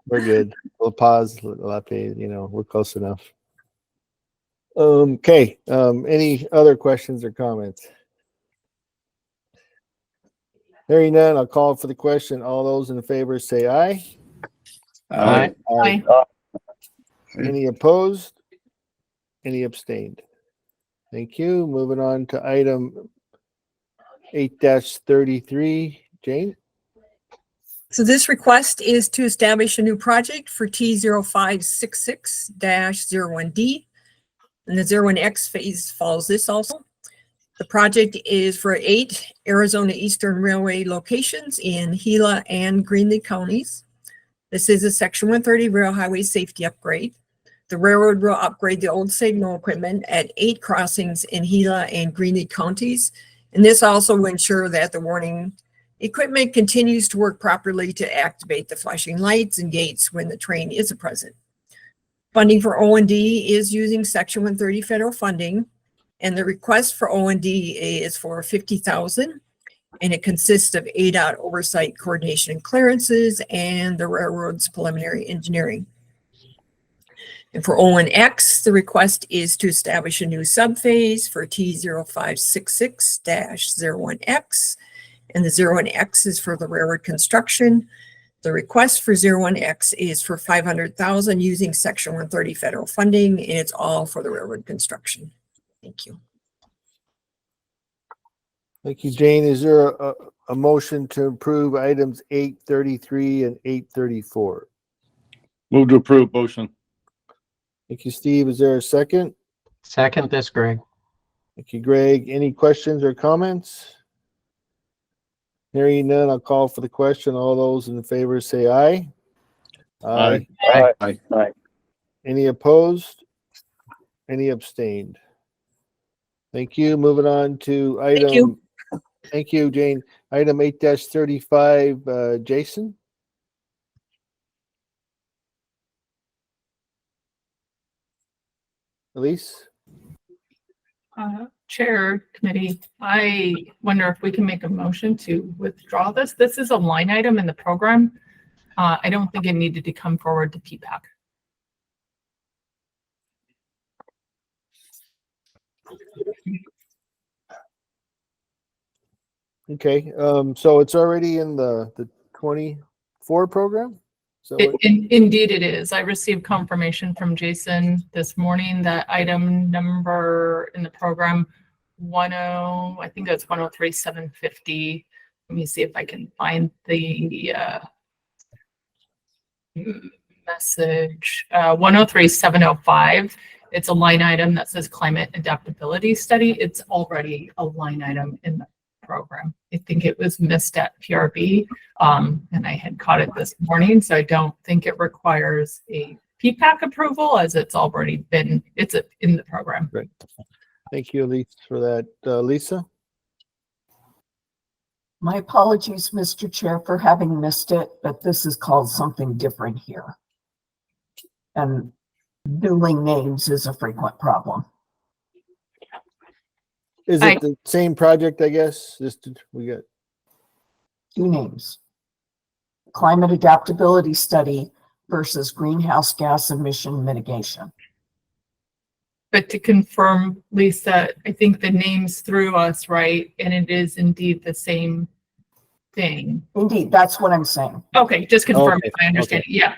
we're good. La Paz, La Paz, we're close enough. Okay, any other questions or comments? Hearing none, I'll call for the question. All those in favor say aye. Aye. Aye. Any opposed? Any abstained? Thank you. Moving on to item 8-33. Jane? So this request is to establish a new project for T0566-01D. And the 01X phase follows this also. The project is for 8 Arizona Eastern Railway locations in Gila and Greenlee counties. This is a Section 130 rail highway safety upgrade. The railroad will upgrade the old signal equipment at 8 crossings in Gila and Greenlee counties. And this also will ensure that the warning equipment continues to work properly to activate the flashing lights and gates when the train is present. Funding for O&D is using Section 130 federal funding, and the request for O&D is for $50,000, and it consists of ADOT oversight, coordination, and clearances, and the railroad's preliminary engineering. And for O&X, the request is to establish a new subphase for T0566-01X, and the 01X is for the railroad construction. The request for 01X is for $500,000 using Section 130 federal funding, and it's all for the railroad construction. Thank you. Thank you, Jane. Is there a motion to approve items 8-33 and 8-34? Move to approve. Motion. Thank you, Steve. Is there a second? Second, this Greg. Thank you, Greg. Any questions or comments? Hearing none, I'll call for the question. All those in favor say aye. Aye. Aye. Aye. Any opposed? Any abstained? Thank you. Moving on to item. Thank you, Jane. Item 8-35, Jason. Elise? Chair, committee, I wonder if we can make a motion to withdraw this. This is a line item in the program. I don't think it needed to come forward to PPAC. Okay, so it's already in the 24 program? So Indeed it is. I received confirmation from Jason this morning that item number in the program I think that's 103,750. Let me see if I can find the message. 103,705. It's a line item that says climate adaptability study. It's already a line item in the program. I think it was missed at PRB, and I had caught it this morning, so I don't think it requires a PPAC approval as it's already been, it's in the program. Great. Thank you, Elise, for that. Lisa? My apologies, Mr. Chair, for having missed it, but this is called something different here. And dueling names is a frequent problem. Is it the same project, I guess? We got Two names. Climate adaptability study versus greenhouse gas emission mitigation. But to confirm, Lisa, I think the name's through us, right? And it is indeed the same thing. Indeed, that's what I'm saying. Okay, just confirm Okay, if I understand. okay. Yeah.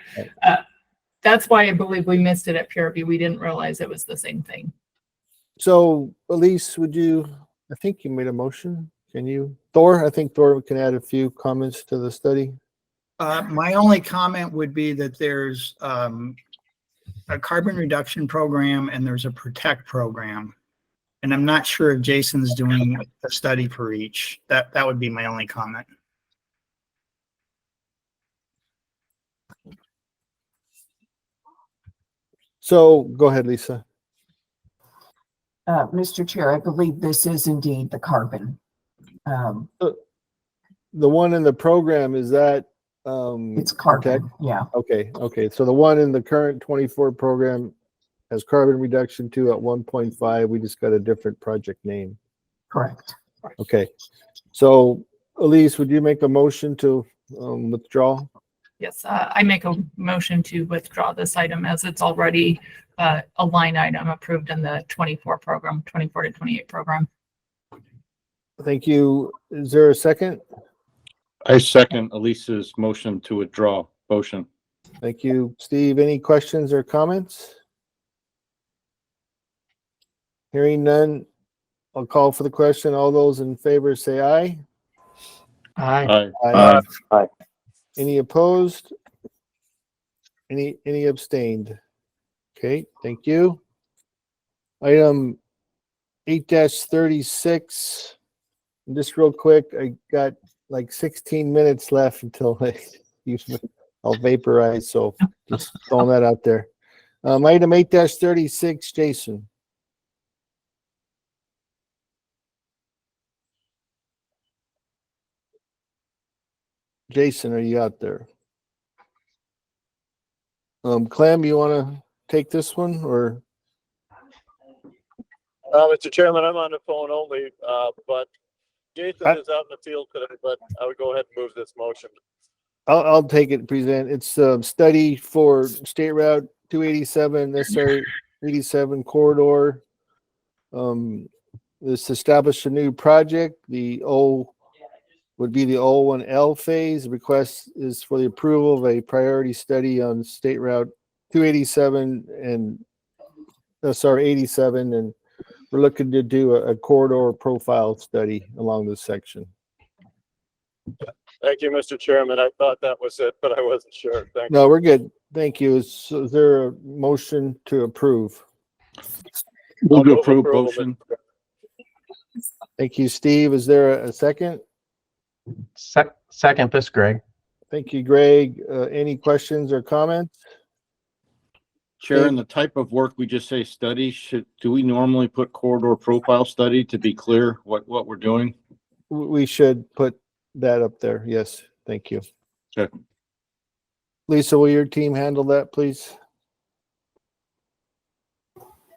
That's why I believe we missed it at PRB. We didn't realize it was the same thing. So, Elise, I think you made a motion. Can you, I think Thor can add a few comments to the study. My only comment would be that there's a carbon reduction program and there's a protect program. And I'm not sure if Jason's doing a study for each. That would be my only comment. So go ahead, Lisa. Mr. Chair, I believe this is indeed the carbon. The one in the program, is that It's carbon, protect? yeah. Okay. So the one in the current 24 program has carbon reduction 2 at 1.5. We just got a different project name. Correct. Okay. So Elise, would you make a motion to withdraw? Yes, I make a motion to withdraw this item as it's already a line item approved in the 24 program, 24 to 28 program. Thank you. Is there a second? I second Elisa's motion to withdraw. Motion. Thank you. Steve, any questions or comments? Hearing none, I'll call for the question. All those in favor say aye. Aye. Aye. Any opposed? Any abstained? Okay, thank you. Item 8-36. Just real quick, I got like 16 minutes left until I'll vaporize, so just throwing that out there. Item 8-36, Jason. Jason, are you out there? Clem, you want to take this one or? Mr. Chairman, I'm on the phone only, but Jason is out in the field today, but I would go ahead and move this motion. I'll take it, present. It's a study for State Route 287, SR 87 corridor. This established a new project. The O would be the O1L phase. The request is for the approval of a priority study on State Route 287 and SR 87, and we're looking to do a corridor profile study along this section. Thank you, Mr. Chairman. I thought that was it, but I wasn't sure. Thank you. No, we're good. Thank you. Is there a motion to approve? Move to move approve approval, motion. Thank you, Steve. Is there a second? Second, this Greg. Thank you, Greg. Any questions or comments? Sharon, the type of work we just say study, do we normally put corridor profile study to be clear what we're doing? We should put that up there. Yes, thank you. Okay. Lisa, will your team handle that, please?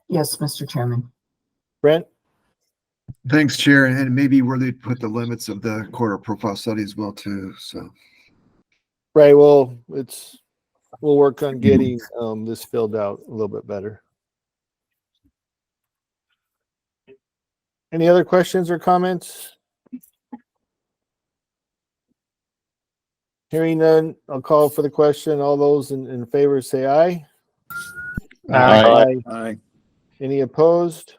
Yes, Mr. Chairman. Brent? Thanks, Chair, and maybe where they put the limits of the corridor profile study as well too, so. Right, well, we'll work on getting this filled out a little bit better. Any other questions or comments? Hearing none, I'll call for the question. All those in favor say aye. Aye. Any opposed?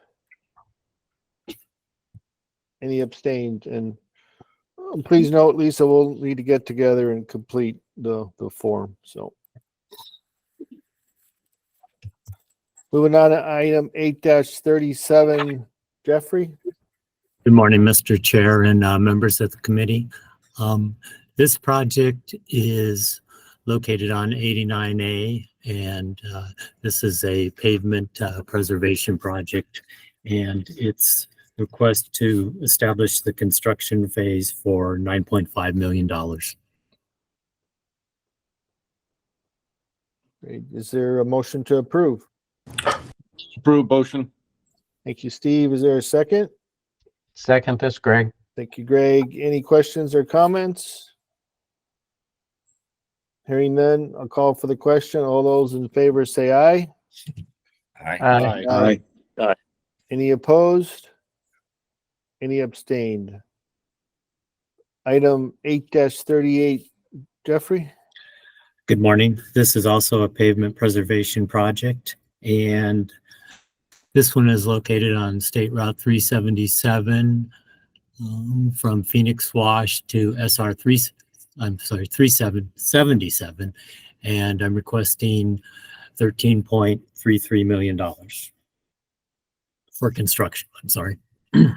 Any abstained? And please note, Lisa, we'll need to get together and complete the form, so. Moving on to item 8-37, Jeffrey? Good morning, Mr. Chair and members of the committee. This project is located on 89A, and this is a pavement preservation project, and it's request to establish the construction phase for $9.5 million. Great. Is there a motion to approve? Approve motion. Thank you, Steve. Is there a second? Second this, Greg. Thank you, Greg. Any questions or comments? Hearing none, I'll call for the question. All those in favor say aye. Aye. Aye. Any opposed? Any abstained? Item 8-38, Jeffrey? Good morning. This is also a pavement preservation project, and this one is located on State Route 377 from Phoenix Wash to SR 377, and I'm requesting $13.33 million for construction. I'm sorry. Is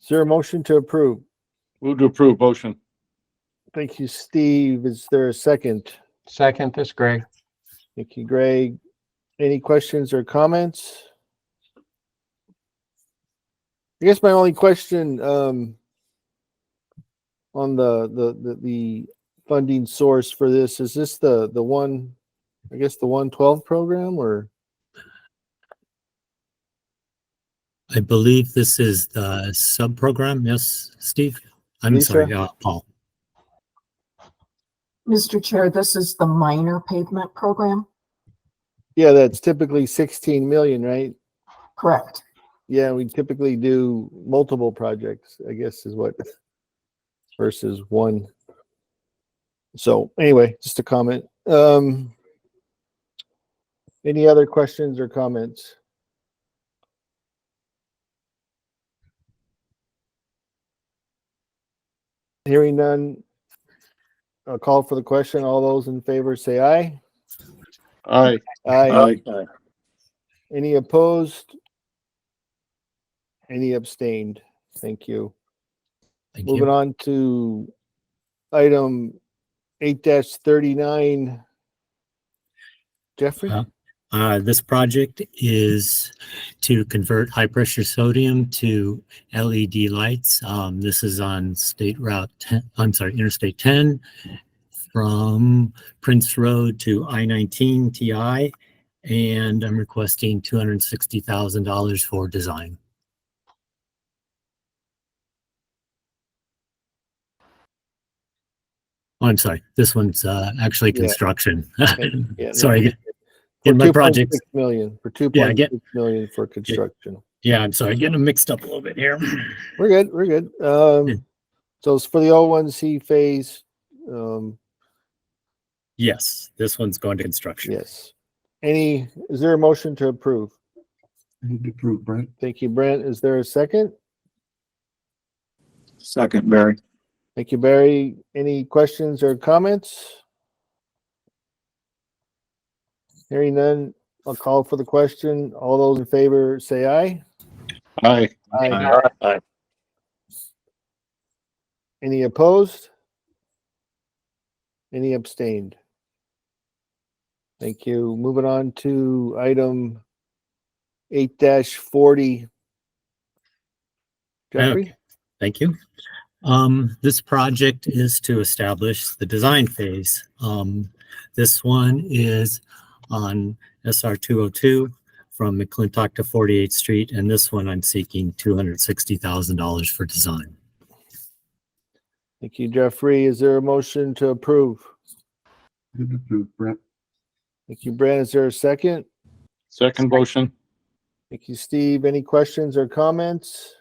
there a motion to approve? Move to approve motion. Thank you, Steve. Is there a second? Second this, Greg. Thank you, Greg. Any questions or comments? I guess my only question on the funding source for this, is this the one, I guess the 112 program, or? I believe this is the sub-program. Yes, Steve? I'm Lisa? sorry, Paul. Mr. Chair, this is the minor pavement program? Yeah, that's typically 16 million, right? Correct. Yeah, we typically do multiple projects, I guess is what, versus one. So anyway, just a comment. Any other questions or comments? Hearing none, I'll call for the question. All those in favor say aye. Aye. Aye. Any opposed? Any abstained? Thank you. Thank Moving you. on to item 8-39. Jeffrey? This project is to convert high pressure sodium to LED lights. This is on State Route 10, I'm sorry, Interstate 10 from Prince Road to I-19 TI, and I'm requesting $260,000 for design. Oh, I'm sorry, this one's actually construction. Yeah, Sorry. For In my project. 2.6 million, for Yeah, I 2.6 million for construction. Yeah, I'm sorry, getting them mixed up a little bit here. We're good, we're good. So it's for the O1C phase. Yes, this one's going to construction. Yes. Is there a motion to approve? Move to approve, Brent. Thank you, Brent. Is there a second? Second, Barry. Thank you, Barry. Any questions or comments? Hearing none, I'll call for the question. All those in favor say aye. Aye. Aye. Any opposed? Any abstained? Thank you. Moving on to item 8-40. Jeffrey? Okay, thank you. This project is to establish the design phase. This one is on SR 202 from McClintock to 48th Street, and this one I'm seeking $260,000 for design. Thank you, Jeffrey. Is there a motion to approve? Move to approve, Brent. Thank you, Brent. Is there a second? Second motion. Thank you, Steve. Any questions or comments?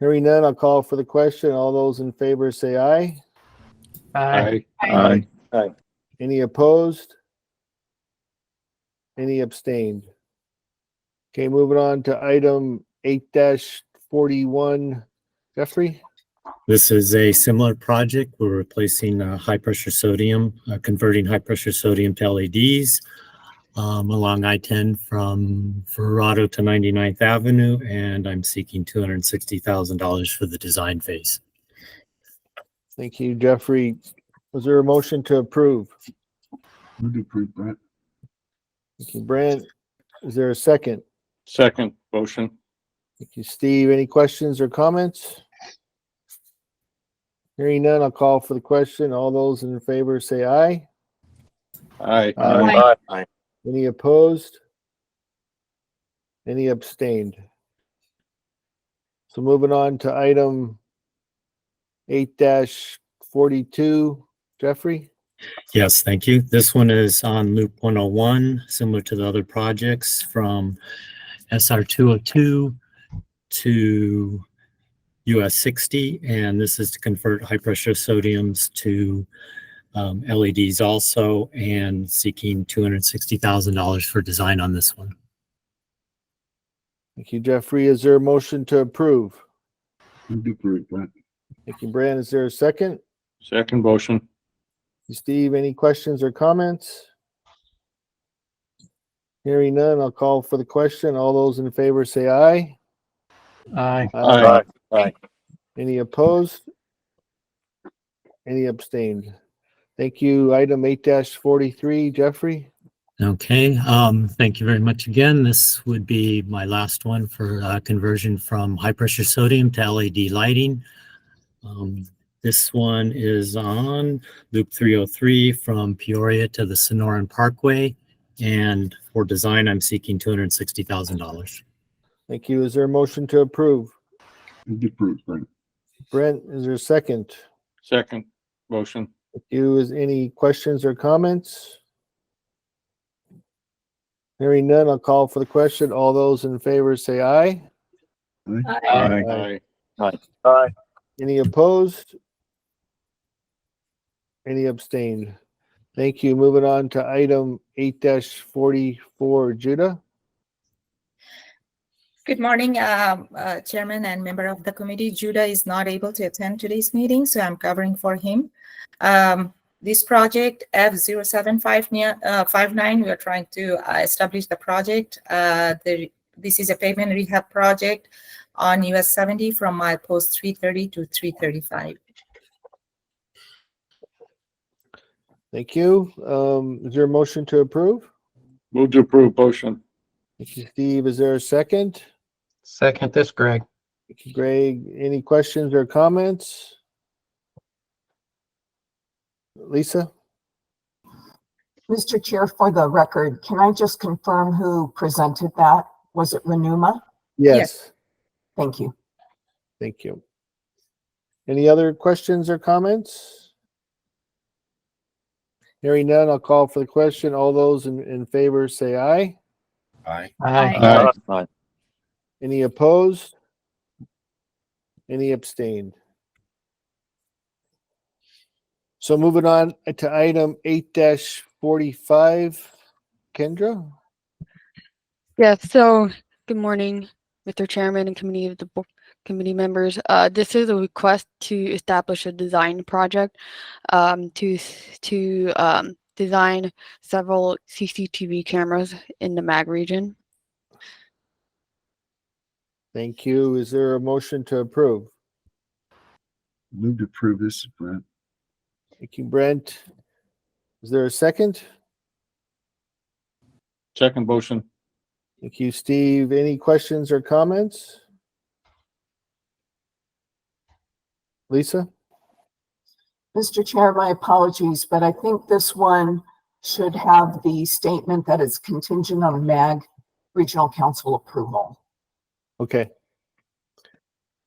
Hearing none, I'll call for the question. All those in favor say aye. Aye. Any opposed? Any abstained? Okay, moving on to item 8-41. Jeffrey? This is a similar project. We're replacing high pressure sodium, converting high pressure sodium to LEDs along I-10 from Verrado to 99th Avenue, and I'm seeking $260,000 for the design phase. Thank you, Jeffrey. Was there a motion to approve? Move to approve, Brent. Thank you, Brent. Is there a second? Second motion. Thank you, Steve. Any questions or comments? Hearing none, I'll call for the question. All those in favor say aye. Aye. Aye. Aye. Any opposed? Any abstained? So moving on to item 8-42, Jeffrey? Yes, thank you. This one is on Loop 101, similar to the other projects from SR 202 to US 60, and this is to convert high pressure sodiums to LEDs also, and seeking $260,000 for design on this one. Thank you, Jeffrey. Is there a motion to approve? Move to approve, Brent. Thank you, Brand. Is there a second? Second motion. Steve, any questions or comments? Hearing none, I'll call for the question. All those in favor say aye. Aye. Aye. Aye. Any opposed? Any abstained? Thank you. Item 8-43, Jeffrey. Okay, thank you very much again. This would be my last one for conversion from high pressure sodium to LED lighting. This one is on Loop 303 from Peoria to the Sonoran Parkway. And for design, I'm seeking $260,000. Thank you. Is there a motion to approve? Move to approve, Brent. Brent, is there a second? Second motion. Thank you. Is any questions or comments? Hearing none, I'll call for the question. All those in favor say aye. Aye. Aye. Aye. Any opposed? Any abstained? Thank you. Moving on to item 8-44, Judah. Good morning, Chairman and member of the committee. Judah is not able to attend today's meeting, so I'm covering for him. This project F0759, we are trying to establish the project. This is a pavement rehab project on US 70 from milepost 330 to 335. Thank you. Is there a motion to approve? Move to approve motion. Thank you, Steve. Is there a second? Second this, Greg. Thank you, Greg. Any questions or comments? Lisa? Mr. Chair, for the record, can I just confirm who presented that? Was it Renuma? Yes. Thank you. Thank you. Any other questions or comments? Hearing none, I'll call for the question. All those in favor say aye. Aye. Aye. Aye. Any opposed? Any abstained? So moving on to item 8-45, Kendra? Yeah, so good morning, Mr. Chairman and committee members. This is a request to establish a design project to design several CCTV cameras in the MAG region. Thank you. Is there a motion to approve? Move to approve this, Brent. Thank you, Brent. Is there a second? Second motion. Thank you, Steve. Any questions or comments? Lisa? Mr. Chair, my apologies, but I think this one should have the statement that it's contingent on MAG Regional Council approval. Okay.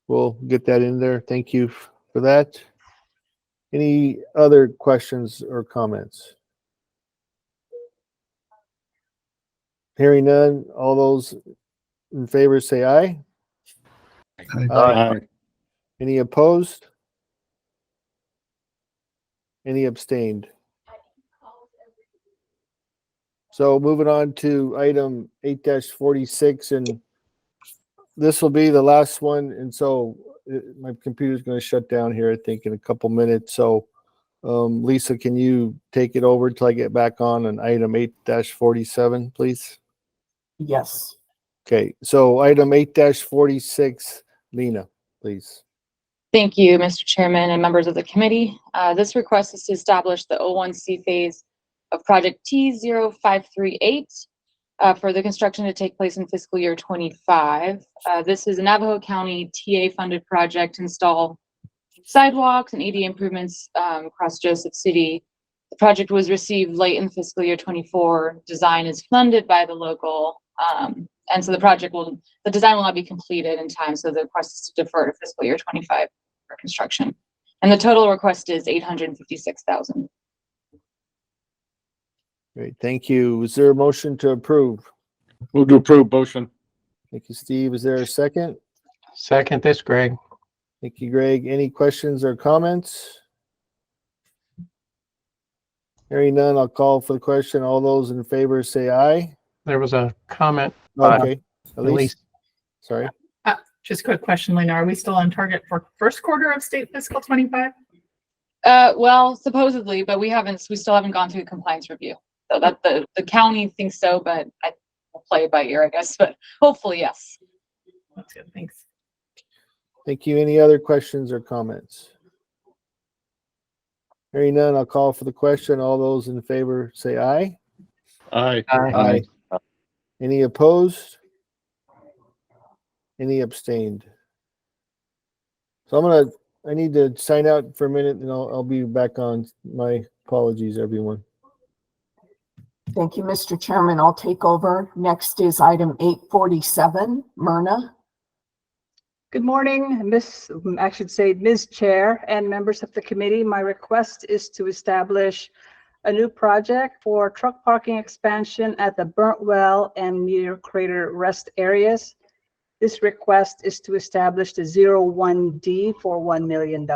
We'll get that in there. Thank you for that. Any other questions or comments? Hearing none, all those in favor say aye. Aye. Any opposed? Any abstained? So moving on to item 8-46, and this will be the last one. And so my computer's going to shut down here, I think, in a couple minutes. So Lisa, can you take it over till I get back on item 8-47, please? Yes. Okay, so item 8-46, Lena, please. Thank you, Mr. Chairman and members of the committee. This request is to establish the 01C phase of project T0538 for the construction to take place in fiscal year 25. This is a Navajo County TA funded project to install sidewalks and ADA improvements across Joseph City. The project was received late in fiscal year 24. Design is funded by the local, and so the design will not be completed in time. So the request is to defer to fiscal year 25 for construction. And the total request is $856,000. Great, thank you. Is there a motion to approve? Move to approve, motion. Thank you, Steve. Is there a second? Second this, Greg. Thank you, Greg. Any questions or comments? Hearing none, I'll call for the question. All those in favor say aye. There was a comment. Okay, Elise. Sorry. Just a quick question, Lena. Are we still on target for first quarter of state fiscal 25? Well, supposedly, but we still haven't gone through the compliance review. So that the county thinks so, but I will play it by ear, I guess, but hopefully, yes. That's good, thanks. Thank you. Any other questions or comments? Hearing none, I'll call for the question. All those in favor say aye. Aye. Aye. Any opposed? Any abstained? So I need to sign out for a minute and I'll be back on. My apologies, everyone. Thank you, Mr. Chairman. I'll take over. Next is item 847, Myrna. Good morning, I should say Ms. Chair and members of the committee. My request is to establish a new project for truck parking expansion at the Burnt Well and Meteor Crater rest areas. This request is to establish the 01D for $1 million.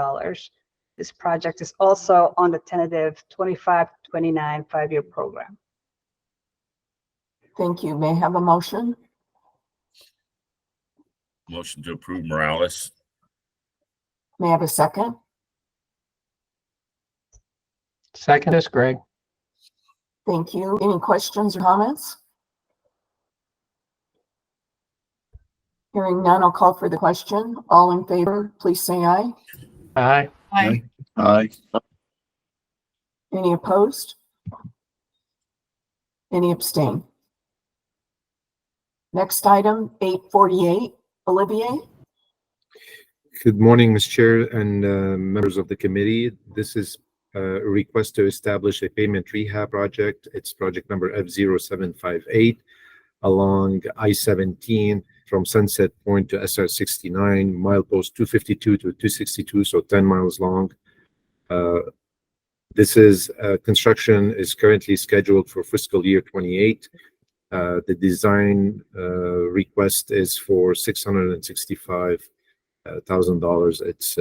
This project is also on the tentative 25-29 5-year program. Thank you. May I have a motion? Motion to approve Morales. May I have a second? Second is Greg. Thank you. Any questions or comments? Hearing none, I'll call for the question. All in favor, please say aye. Aye. Aye. Aye. Any opposed? Any abstain? Next item, 848, Olivier. Good morning, Ms. Chair and members of the committee. This is a request to establish a pavement rehab project. It's project number F0758 along I-17 from Sunset Point to SR 69, milepost 252 to 262, so 10 miles long. This is construction is currently scheduled for fiscal year 28. The design request is for $665,000. It's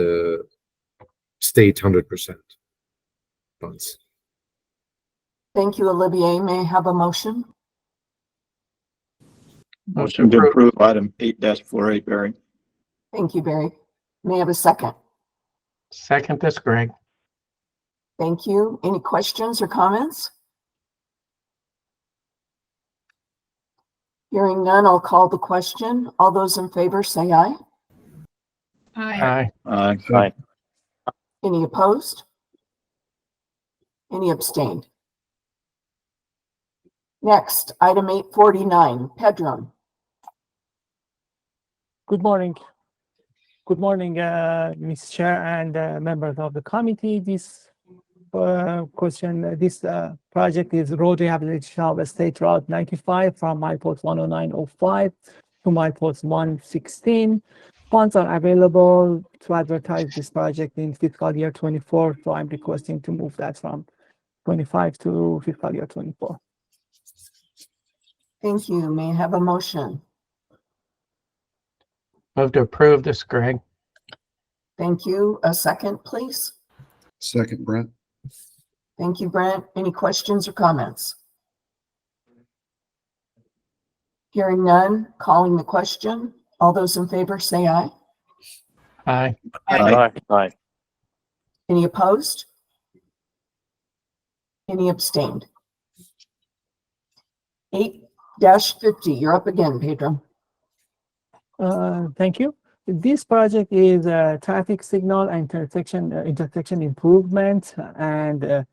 state 100% funds. Thank you, Olivier. May I have a motion? Motion to approve item 8-48, Barry. Thank you, Barry. May I have a second? Second this, Greg. Thank you. Any questions or comments? Hearing none, I'll call the question. All those in favor say aye. Aye. Aye. Aye. Any opposed? Any abstained? Next, item 849, Pedram. Good morning. Good morning, Ms. Chair and members of the committee. This project is road rehabilitation of State Route 95 from milepost 10905 to milepost 116. Funds are available to advertise this project in fiscal year 24, so I'm requesting to move that from 25 to fiscal year 24. Thank you. May I have a motion? Move to approve this, Greg. Thank you. A second, please. Second, Brent. Thank you, Brent. Any questions or comments? Hearing none, calling the question. All those in favor say aye. Aye. Aye. Any opposed? Any abstained? 8-50, you're up again, Pedro. Thank you. This project is a traffic signal and intersection improvement, and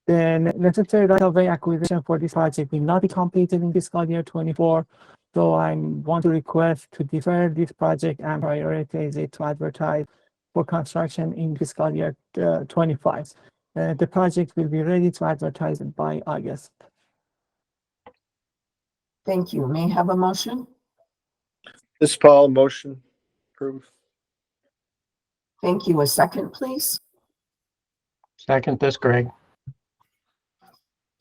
the necessary right-of-way acquisition for this project will not be completed in fiscal year 24. So I want to request to defer this project and prioritize it to advertise for construction in fiscal year 25. The project will be ready to advertise by August. Thank you. May I have a motion? This is Paul, motion approved. Thank you. A second, please. Second this, Greg.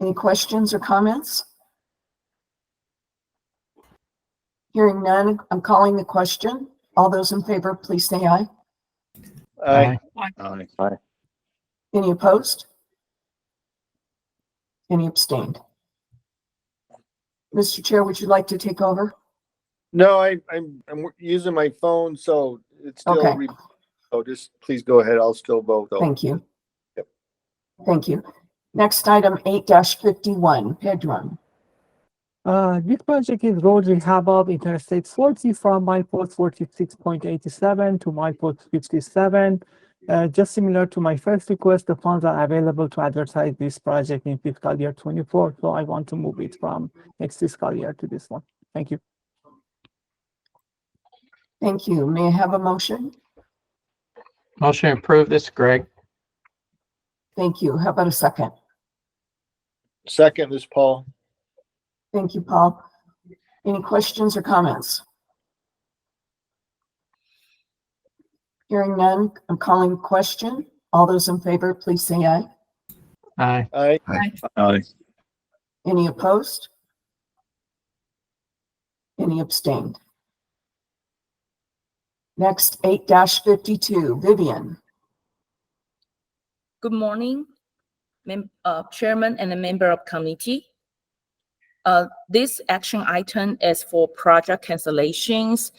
Any questions or comments? Hearing none, I'm calling the question. All those in favor, please say aye. Aye. Aye. Any opposed? Any abstained? Mr. Chair, would you like to take over? No, I'm using my phone, so it's still, Okay. so just please go ahead. I'll still vote though. Thank you. Yep. Thank you. Next item, 8-51, Pedro. This project is road rehab of Interstate 40 from milepost 46.87 to milepost 57. Just similar to my first request, the funds are available to advertise this project in fiscal year 24. So I want to move it from next fiscal year to this one. Thank you. Thank you. May I have a motion? Motion to approve this, Greg. Thank you. How about a second? Second, this is Paul. Thank you, Paul. Any questions or comments? Hearing none, I'm calling the question. All those in favor, please say aye. Aye. Aye. Aye. Any opposed? Any abstained? Next, 8-52, Vivian. Good morning, Chairman and a member of committee. This action item is for project cancellations.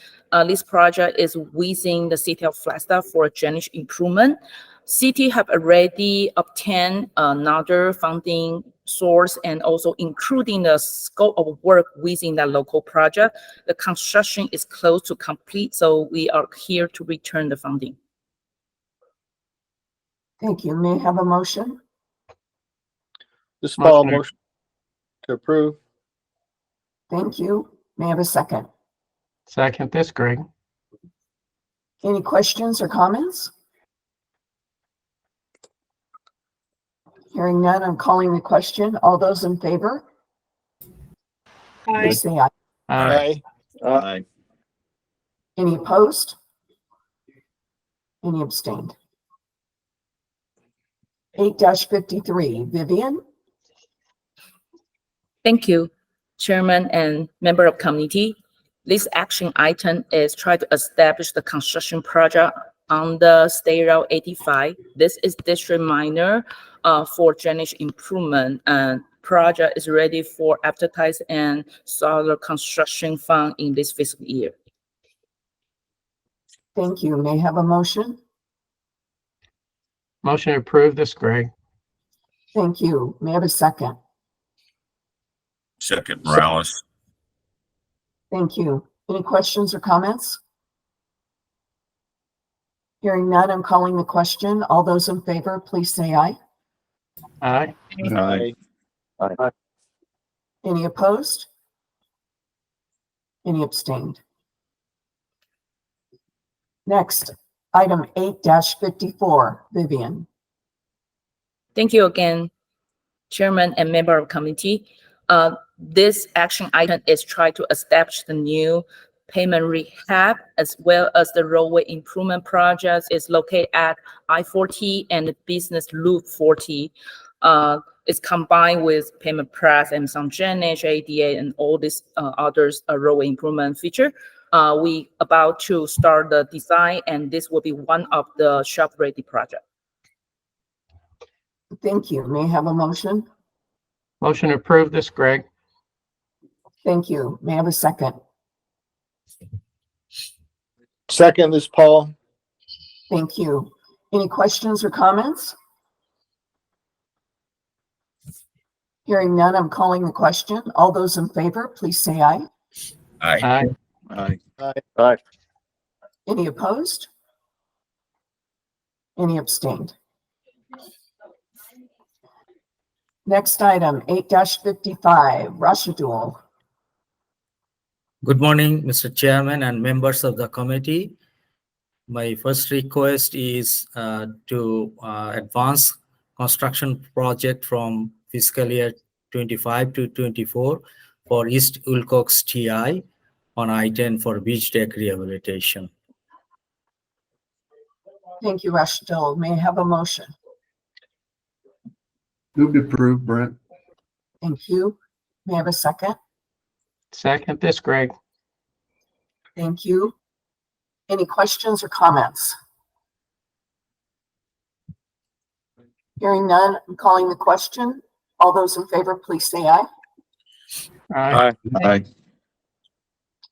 This project is within the city of Flagstaff for drainage improvement. City have already obtained another funding source and also including the scope of work within that local project. The construction is close to complete, so we are here to return the funding. Thank you. May I have a motion? This is Paul, Motion. motion to approve. Thank you. May I have a second? Second this, Greg. Any questions or comments? Hearing none, I'm calling the question. All those in favor? Please say aye. Aye. Aye. Any opposed? Any abstained? 8-53, Vivian. Thank you, Chairman and member of committee. This action item is try to establish the construction project on the State Route 85. This is district minor for drainage improvement, and project is ready for advertise and start construction fund in this fiscal year. Thank you. May I have a motion? Motion to approve this, Greg. Thank you. May I have a second? Second, Morales. Thank you. Any questions or comments? Hearing none, I'm calling the question. All those in favor, please say aye. Aye. Aye. Aye. Any opposed? Any abstained? Next, item 8-54, Vivian. Thank you again, Chairman and member of committee. This action item is try to establish the new payment rehab as well as the roadway improvement projects is located at I-40 and the Business Loop 40. It's combined with payment press and some drainage, ADA, and all these others roadway improvement feature. We about to start the design, and this will be one of the shop-ready project. Thank you. May I have a motion? Motion to approve this, Greg. Thank you. May I have a second? Second, this Paul. Thank you. Any questions or comments? Hearing none, I'm calling the question. All those in favor, please say aye. Aye. Aye. Aye. Any opposed? Any abstained? Next item, 8-55, Rashidul. Good morning, Mr. Chairman and members of the committee. My first request is to advance construction project from fiscal year 25 to 24 for East Wilcox TI on I-10 for beach deck rehabilitation. Thank you, Rashidul. May I have a motion? Move to approve, Brent. Thank you. May I have a second? Second this, Greg. Thank you. Any questions or comments? Hearing none, I'm calling the question. All those in favor, please say aye. Aye. Aye.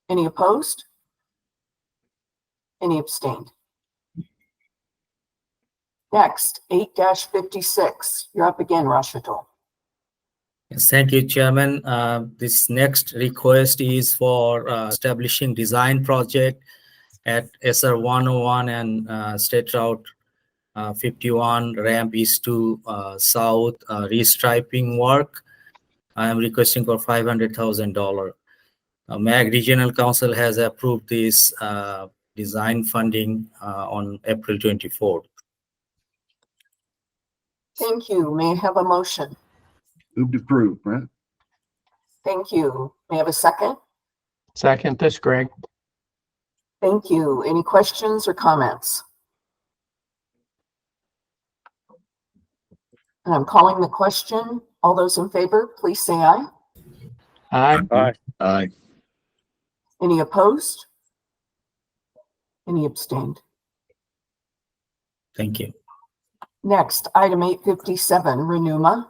Any opposed? Any abstained? Next, 8-56. You're up again, Rashidul. Yes, thank you, Chairman. This next request is for establishing design project at SR 101 and State Route 51 ramp east to south restriping work. I am requesting for $500,000. MAG Regional Council has approved this design funding on April 24th. Thank you. May I have a motion? Move to approve, Brent. Thank you. May I have a second? Second this, Greg. Thank you. Any questions or comments? And I'm calling the question. All those in favor, please say aye. Aye. Aye. Aye. Any opposed? Any abstained? Thank you. Next, item 8-57, Renuma.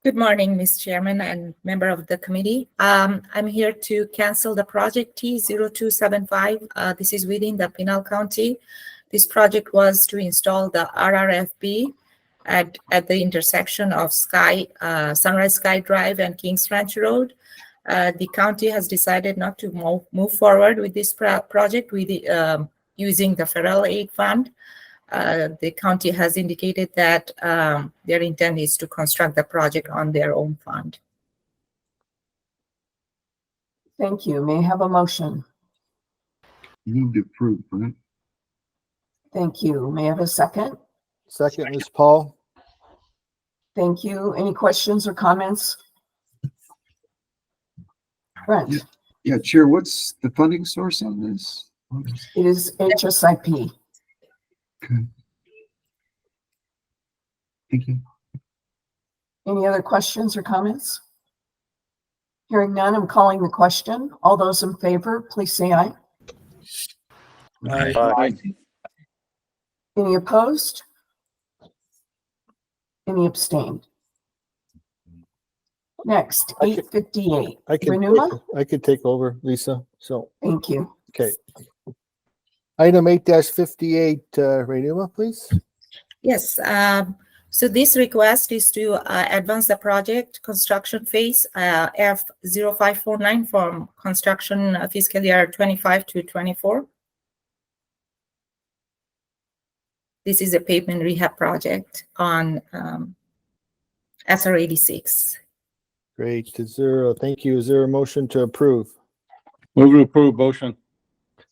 Good morning, Ms. Chairman and member of the committee. I'm here to cancel the project T0275. This is within the Pinal County. This project was to install the RRFB at the intersection of Sunrise Sky Drive and Kings Ranch Road. The county has decided not to move forward with this project with using the federal aid fund. The county has indicated that their intent is to construct the project on their own fund. Thank you. May I have a motion? Move to approve, Brent. Thank you. May I have a second? Second, this Paul. Thank you. Any questions or comments? Brent? Yeah, Chair, what's the funding source on this? It is HSIP. Okay. Thank you. Any other questions or comments? Hearing none, I'm calling the question. All those in favor, please say aye. Aye. Any opposed? Any abstained? Next, 858. Renuma? I could take over, Lisa. So, Thank you. okay. Item 8-58, Renuma, please. Yes. So this request is to advance the project construction phase F0549 from construction fiscal year 25 to 24. This is a pavement rehab project on SR 86. Great. Thank you. Is there a motion to approve? Move to approve motion.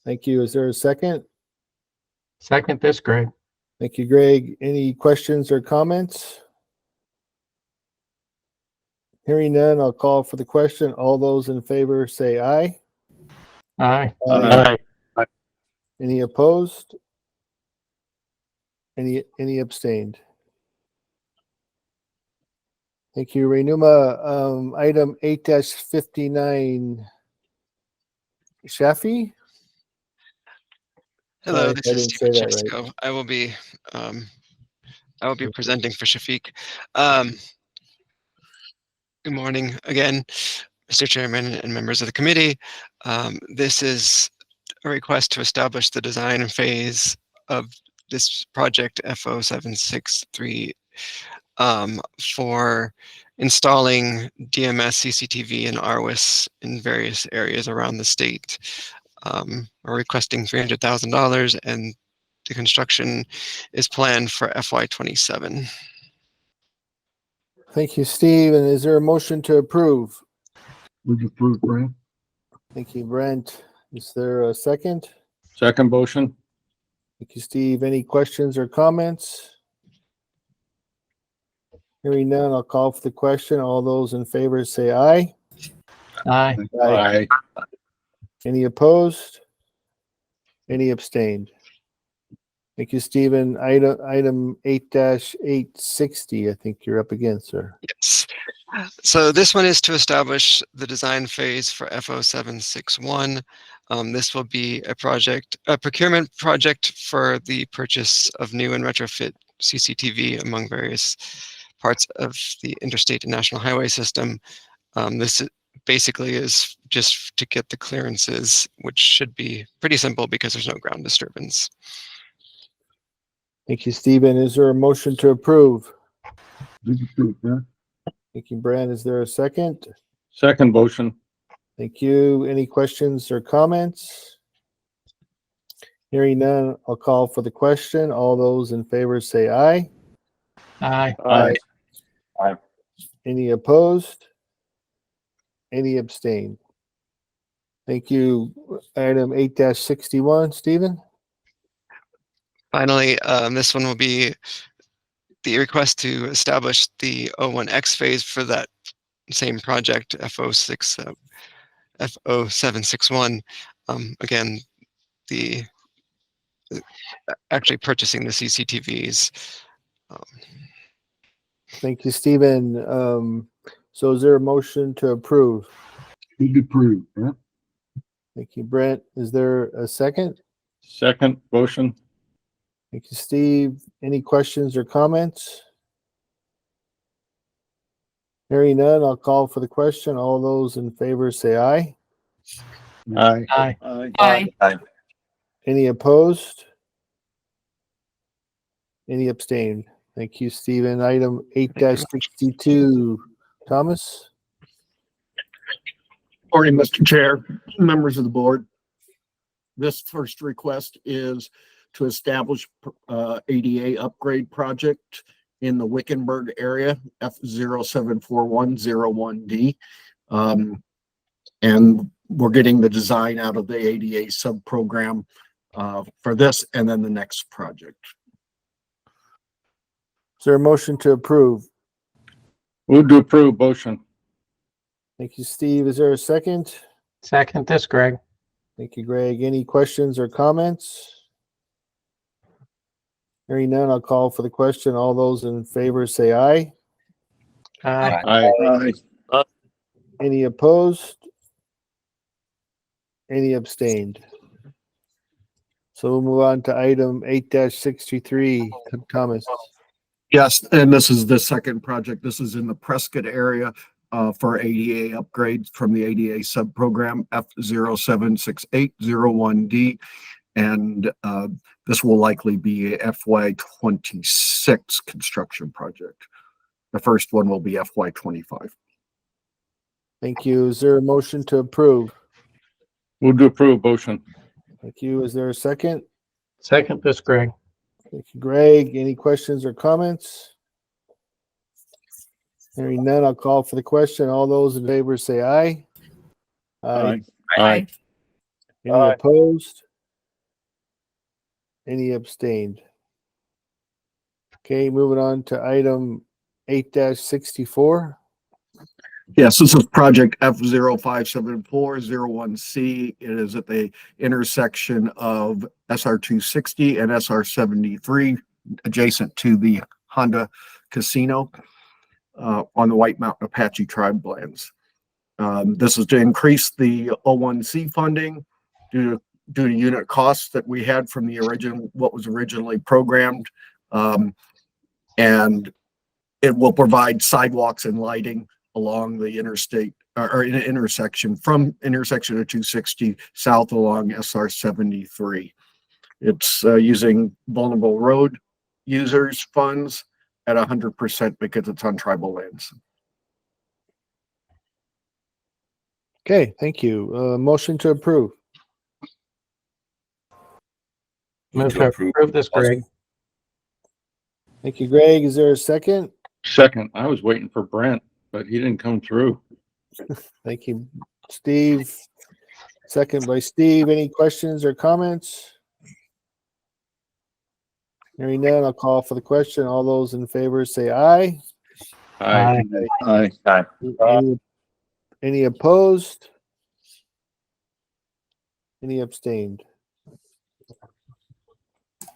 Thank you. Is there a second? Second this, Greg. Thank you, Greg. Any questions or comments? Hearing none, I'll call for the question. All those in favor say aye. Aye. Aye. Any opposed? Any abstained? Thank you, Renuma. Item 8-59, Shafi? Hello, Sorry, this I is didn't say Stephen that right. Chipsco. I will be presenting for Shafiq. Good morning again. Mr. Chairman and members of the committee, this is a request to establish the design phase of this project FO763 for installing DMS, CCTV, and RWIS in various areas around the state. We're requesting $300,000, and the construction is planned for FY27. Thank you, Steve. And is there a motion to approve? Move to approve, Brent. Thank you, Brent. Is there a second? Second motion. Thank you, Steve. Any questions or comments? Hearing none, I'll call for the question. All those in favor say aye. Aye. Aye. Any opposed? Any abstained? Thank you, Stephen. Item 8-860, I think you're up again, sir. Yes. So this one is to establish the design phase for FO761. This will be a procurement project for the purchase of new and retrofit CCTV among various parts of the interstate and national highway system. This basically is just to get the clearances, which should be pretty simple because there's no ground disturbance. Thank you, Stephen. Is there a motion to approve? Move to approve, Brent. Thank you, Brent. Is there a second? Second motion. Thank you. Any questions or comments? Hearing none, I'll call for the question. All those in favor say aye. Aye. Aye. Aye. Any opposed? Any abstained? Thank you. Item 8-61, Stephen. Finally, this one will be the request to establish the O1X phase for that same project, FO761. Again, actually purchasing the CCTVs. Thank you, Stephen. So is there a motion to approve? Move to approve, Brent. Thank you, Brent. Is there a second? Second motion. Thank you, Steve. Any questions or comments? Hearing none, I'll call for the question. All those in favor say aye. Aye. Aye. Aye. Aye. Any opposed? Any abstained? Thank you, Stephen. Item 8-62, Thomas. Morning, Mr. Chair, members of the board. This first request is to establish ADA upgrade project in the Wickenburg area, F074101D. And we're getting the design out of the ADA sub-program for this and then the next project. Is there a motion to approve? Move to approve motion. Thank you, Steve. Is there a second? Second this, Greg. Thank you, Greg. Any questions or comments? Hearing none, I'll call for the question. All those in favor say aye. Aye. Aye. Any opposed? Any abstained? So we'll move on to item 8-63, Thomas. Yes, and this is the second project. This is in the Prescott area for ADA upgrades from the ADA sub-program F076801D. And this will likely be a FY26 construction project. The first one will be FY25. Thank you. Is there a motion to approve? Move to approve motion. Thank you. Is there a second? Second this, Greg. Thank you, Greg. Any questions or comments? Hearing none, I'll call for the question. All those in favor say aye. Aye. Aye. Any Aye. opposed? Any abstained? Okay, moving on to item 8-64. Yes, this is project F057401C. It is at the intersection of SR260 and SR73, adjacent to the Honda Casino on the White Mountain Apache Tribe lands. This is to increase the O1C funding due to unit costs that we had from the original, what was originally programmed. And it will provide sidewalks and lighting along the interstate or in an intersection from intersection of 260 south along SR 73. It's using vulnerable road users funds at 100% because it's on tribal lands. Okay, thank you. Motion to approve. Move to approve this, Greg. Thank you, Greg. Is there a second? Second, I was waiting for Brent, but he didn't come through. Thank you, Steve. Second by Steve. Any questions or comments? Hearing none, I'll call for the question. All those in favor say aye. Aye. Aye. Aye. Any opposed? Any abstained?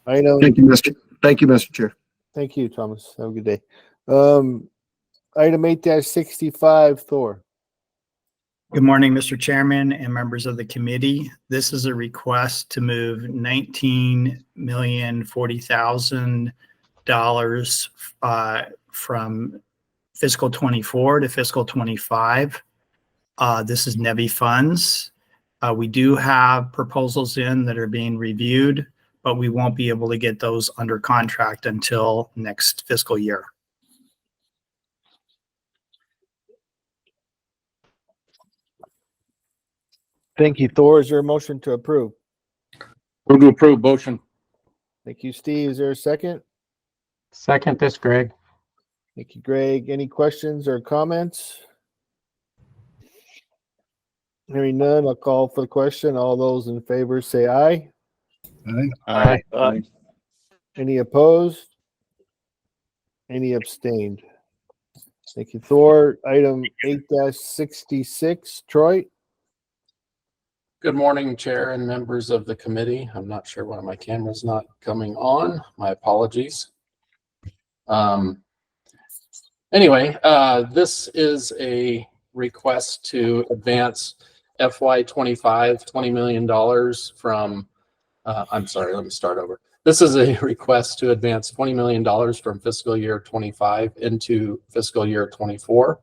Item. Thank you, Mr. Chair. Thank you, Thomas. Have a good day. Item 8-65, Thor. Good morning, Mr. Chairman and members of the committee. This is a request to move $19,040,000 from fiscal 24 to fiscal 25. This is NEVI funds. We do have proposals in that are being reviewed, but we won't be able to get those under contract until next fiscal year. Thank you, Thor. Is there a motion to approve? Move to approve motion. Thank you, Steve. Is there a second? Second this, Greg. Thank you, Greg. Any questions or comments? Hearing none, I'll call for the question. All those in favor say aye. Aye. Aye. Any opposed? Any abstained? Thank you, Thor. Item 8-66, Troy. Good morning, Chair and members of the committee. I'm not sure why my camera's not coming on. My apologies. Anyway, this is a request to advance FY25 $20 million from, I'm sorry, let me start over. This is a request to advance $20 million from fiscal year 25 into fiscal year 24.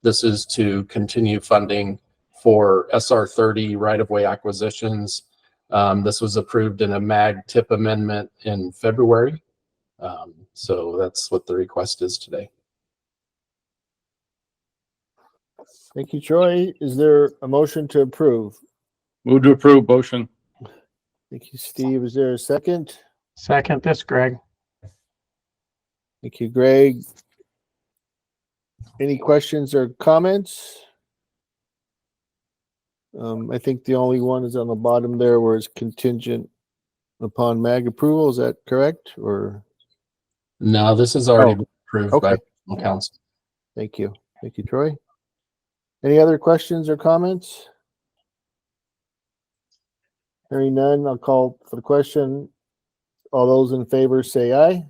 This is to continue funding for SR 30 right-of-way acquisitions. This was approved in a MAG tip amendment in February. So that's what the request is today. Thank you, Troy. Is there a motion to approve? Move to approve motion. Thank you, Steve. Is there a second? Second this, Greg. Thank you, Greg. Any questions or comments? I think the only one is on the bottom there where it's contingent upon MAG approval. Is that correct? Or no, this is already been approved by council. Thank you. Thank you, Troy. Any other questions or comments? Hearing none, I'll call for the question. All those in favor say aye.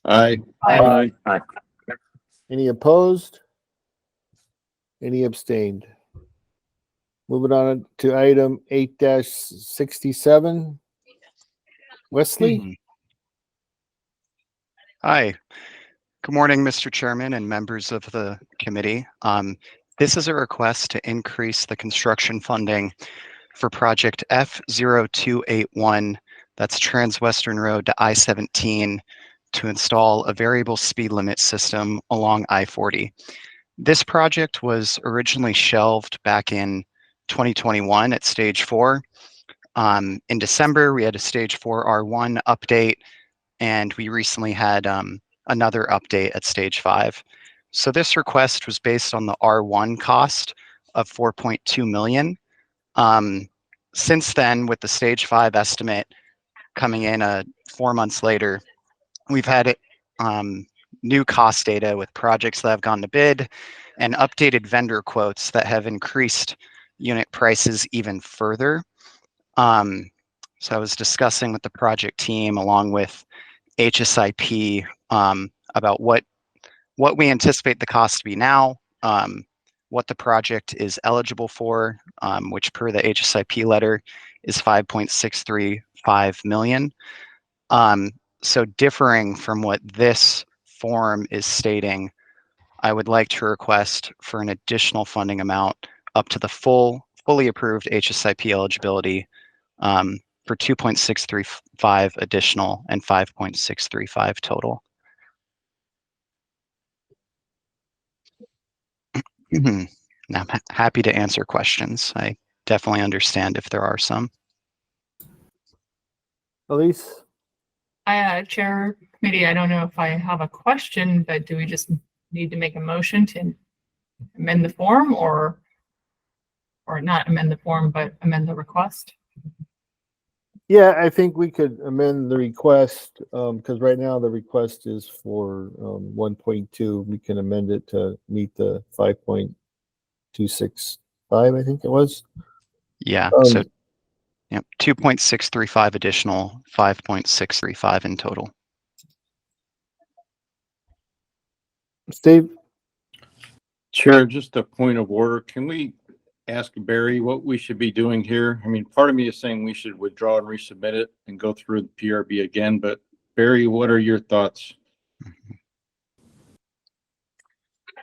Aye. Aye. Aye. Any opposed? Any abstained? Moving on to item 8-67. Wesley? Hi. Good morning, Mr. Chairman and members of the committee. This is a request to increase the construction funding for project F0281, that's Transwestern Road to I-17, to install a variable speed limit system along I-40. This project was originally shelved back in 2021 at stage 4. In December, we had a stage 4 R1 update, and we recently had another update at stage 5. So this request was based on the R1 cost of $4.2 million. Since then, with the stage 5 estimate coming in 4 months later, we've had new cost data with projects that have gone to bid and updated vendor quotes that have increased unit prices even further. So I was discussing with the project team along with HSIP about what we anticipate the cost to be now, what the project is eligible for, which per the HSIP letter is $5.635 million. So differing from what this form is stating, I would like to request for an additional funding amount up to the fully approved HSIP eligibility for 2.635 additional and 5.635 total. Now, I'm happy to answer questions. I definitely understand if there are some. Elise? Chair committee, I don't know if I have a question, but do we just need to make a motion to amend the form or not amend the form, but amend the request? Yeah, I think we could amend the request, because right now the request is for 1.2. We can amend it to meet the 5.265, I think it was. Yeah, so yep, 2.635 additional, 5.635 in total. Steve? Chair, just a point of order. Can we ask Barry what we should be doing here? I mean, part of me is saying we should withdraw and resubmit it and go through the PRB again, but Barry, what are your thoughts?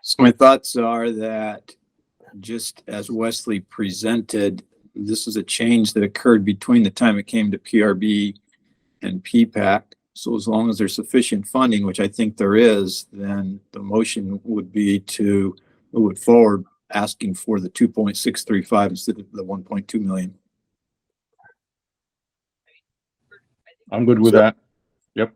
So my thoughts are that, just as Wesley presented, this is a change that occurred between the time it came to PRB and PPAC. So as long as there's sufficient funding, which I think there is, then the motion would be to move it forward, asking for the 2.635 instead of the 1.2 million. I'm good with that. Yep.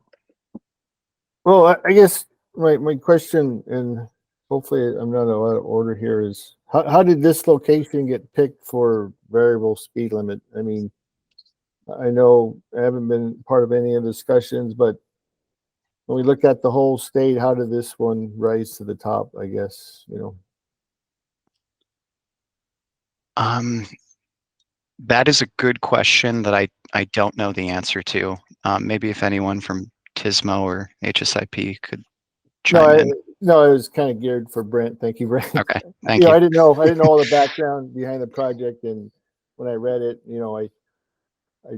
Well, I guess my question, and hopefully I'm not out of order here, is how did this location get picked for variable speed limit? I mean, I know I haven't been part of any of the discussions, but when we look at the whole state, how did this one rise to the top, I guess, you know? That is a good question that I don't know the answer to. Maybe if anyone from TSMO or HSIP could chime in. No, it was kind of geared for Brent. Thank you, Brent. Okay, thank you. you. I didn't know all the background behind the project, and when I read it, you know, I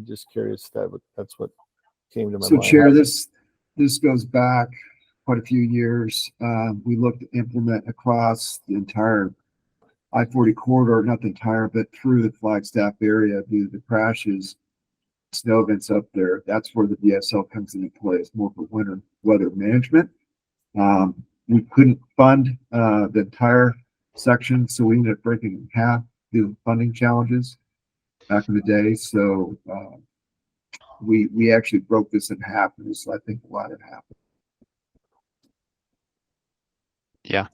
just curious that's what came to my mind. So Chair, this goes back quite a few years. We looked to implement across the entire I-40 corridor, not the entire, but through the Flagstaff area due to the crashes, snow events up there. That's where the DSL comes into play. It's more for winter weather management. We couldn't fund the entire section, so we ended up breaking it in half due to funding challenges back in the day. So we actually broke this in half, and it's, I think, a lot of half. Yeah.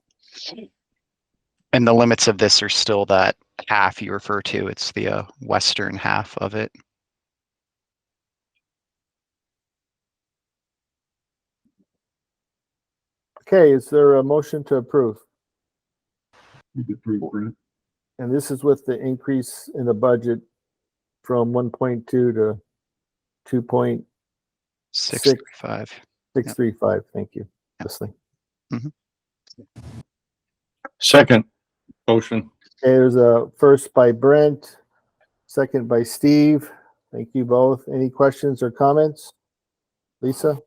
And the limits of this are still that half you refer to. It's the western half of it. Okay, is there a motion to approve? Approve, Brent. And this is with the increase in the budget from 1.2 to 2.635. 635. Thank you, Leslie. Second motion. Okay, there's a first by Brent, second by Steve. Thank you both. Any questions or comments? Lisa?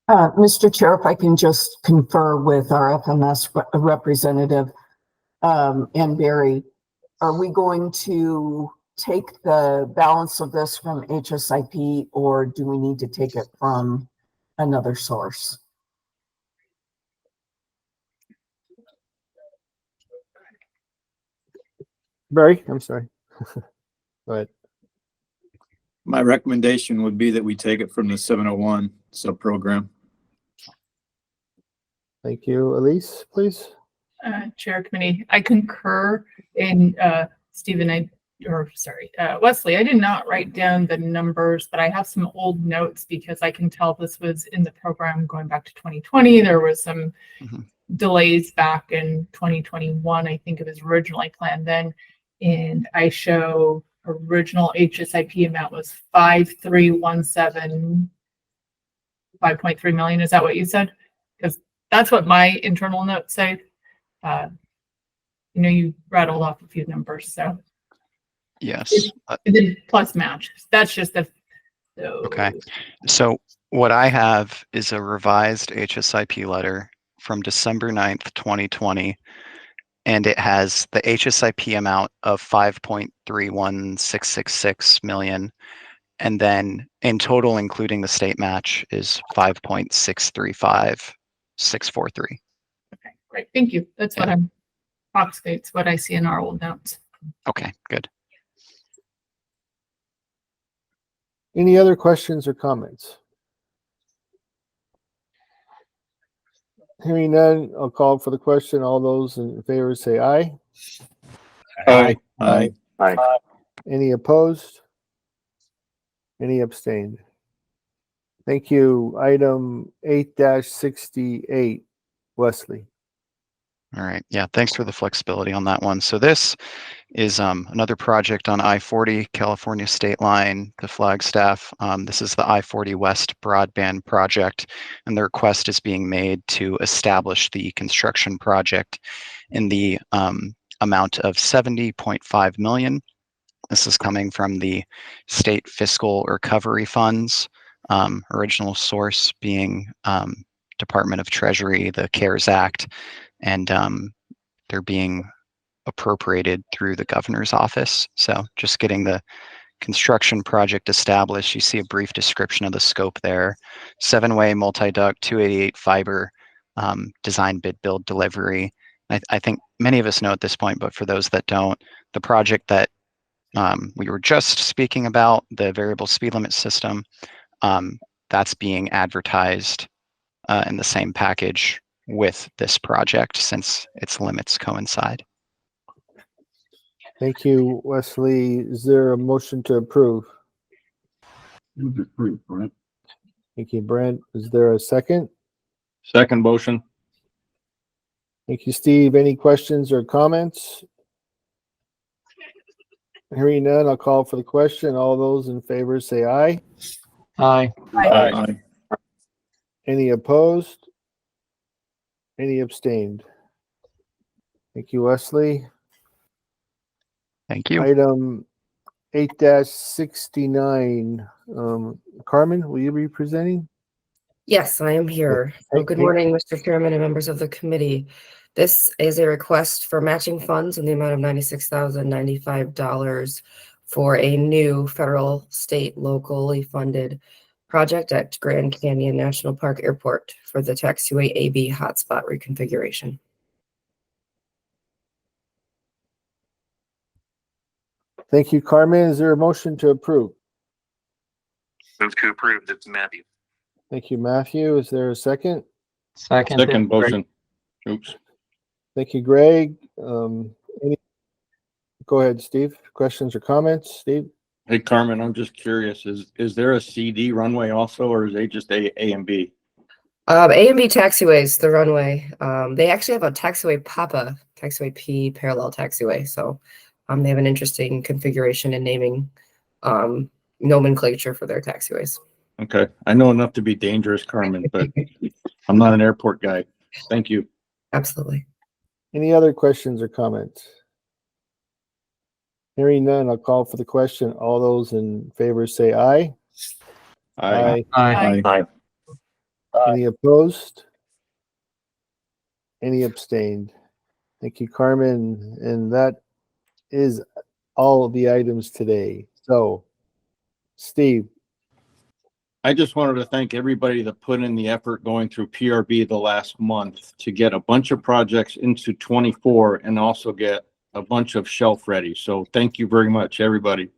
Mr. Chair, if I can just confer with our FMS representative and Barry, are we going to take the balance of this from HSIP, or do we need to take it from another source? Barry, I'm sorry. Go ahead. My recommendation would be that we take it from the 701 sub-program. Thank you. Elise, please. Chair committee, I concur in Wesley, I did not write down the numbers, but I have some old notes because I can tell this was in the program going back to 2020. There was some delays back in 2021. I think it was originally planned then. And I show original HSIP amount was 5.317, 5.3 million. Is that what you said? Because that's what my internal notes say. You rattled off a few numbers, so. Yes. And then plus match. That's just the. Okay. So what I have is a revised HSIP letter from December 9th, 2020. And it has the HSIP amount of 5.31666 million. And then in total, including the state match, is 5.635643. Okay, great. Thank you. That's what I'm, Fox State's what I see in our old notes. Okay, good. Any other questions or comments? Hearing none, I'll call for the question. All those in favor say aye. Aye. Aye. Any opposed? Any abstained? Thank you. Item 8-68, Wesley. All right. Yeah, thanks for the flexibility on that one. So this is another project on I-40 California State Line to Flagstaff. This is the I-40 West Broadband Project, and the request is being made to establish the construction project in the amount of $70.5 million. This is coming from the state fiscal recovery funds, original source being Department of Treasury, the CARES Act, and they're being appropriated through the governor's office. So just getting the construction project established. You see a brief description of the scope there. 7-way multi-duct 288 fiber design, bid, build, delivery. I think many of us know at this point, but for those that don't, the project that we were just speaking about, the variable speed limit system, that's being advertised in the same package with this project since its limits coincide. Thank you, Wesley. Is there a motion to approve? Move to approve, Brent. Thank you, Brent. Is there a second? Second motion. Thank you, Steve. Any questions or comments? Hearing none, I'll call for the question. All those in favor say aye. Aye. Aye. Any opposed? Any abstained? Thank you, Wesley. Thank you. Item 8-69. Carmen, will you be presenting? Yes, I am here. So good morning, Mr. Chairman and members of the committee. This is a request for matching funds in the amount of $96,095 for a new federal, state, locally funded project at Grand Canyon National Park Airport for the taxiway AB hotspot reconfiguration. Thank you, Carmen. Is there a motion to approve? Move to approve. That's Matthew. Thank you, Matthew. Is there a second? Second motion. Oops. Thank you, Greg. Go ahead, Steve. Questions or comments? Steve? Hey, Carmen, I'm just curious, is there a CD runway also, or is it just A and B? A and B taxiways, the runway. They actually have a taxiway PAPA, taxiway P parallel taxiway. So they have an interesting configuration and naming nomenclature for their taxiways. Okay. I know enough to be dangerous, Carmen, but I'm not an airport guy. Thank you. Absolutely. Any other questions or comments? Hearing none, I'll call for the question. All those in favor say aye. Aye. Aye. Any opposed? Any abstained? Thank you, Carmen. And that is all of the items today. So, Steve. I just wanted to thank everybody that put in the effort going through PRB the last month to get a bunch of projects into 24 and also get a bunch of shelf ready. So thank you very much, everybody.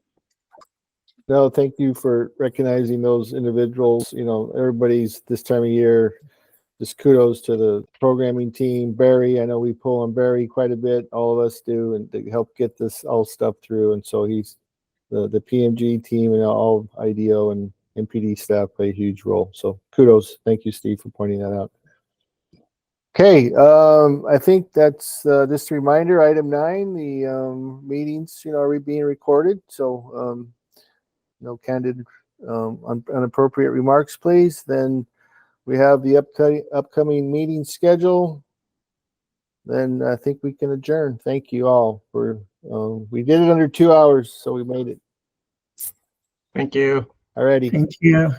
No, thank you for recognizing those individuals. You know, everybody's this time of year. Just kudos to the programming team. Barry, I know we pull on Barry quite a bit. All of us do, and to help get this all stuff through. And so he's the PMG team and all IDEO and MPD staff play a huge role. So kudos. Thank you, Steve, for pointing that out. Okay, I think that's just a reminder. Item 9, the meetings, are being recorded. So no candid, inappropriate remarks, please. Then we have the upcoming meeting schedule. Then I think we can adjourn. Thank you all for. We did it under 2 hours, so we made it. Thank you. Alrighty. Thank you.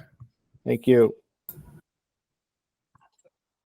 Thank you.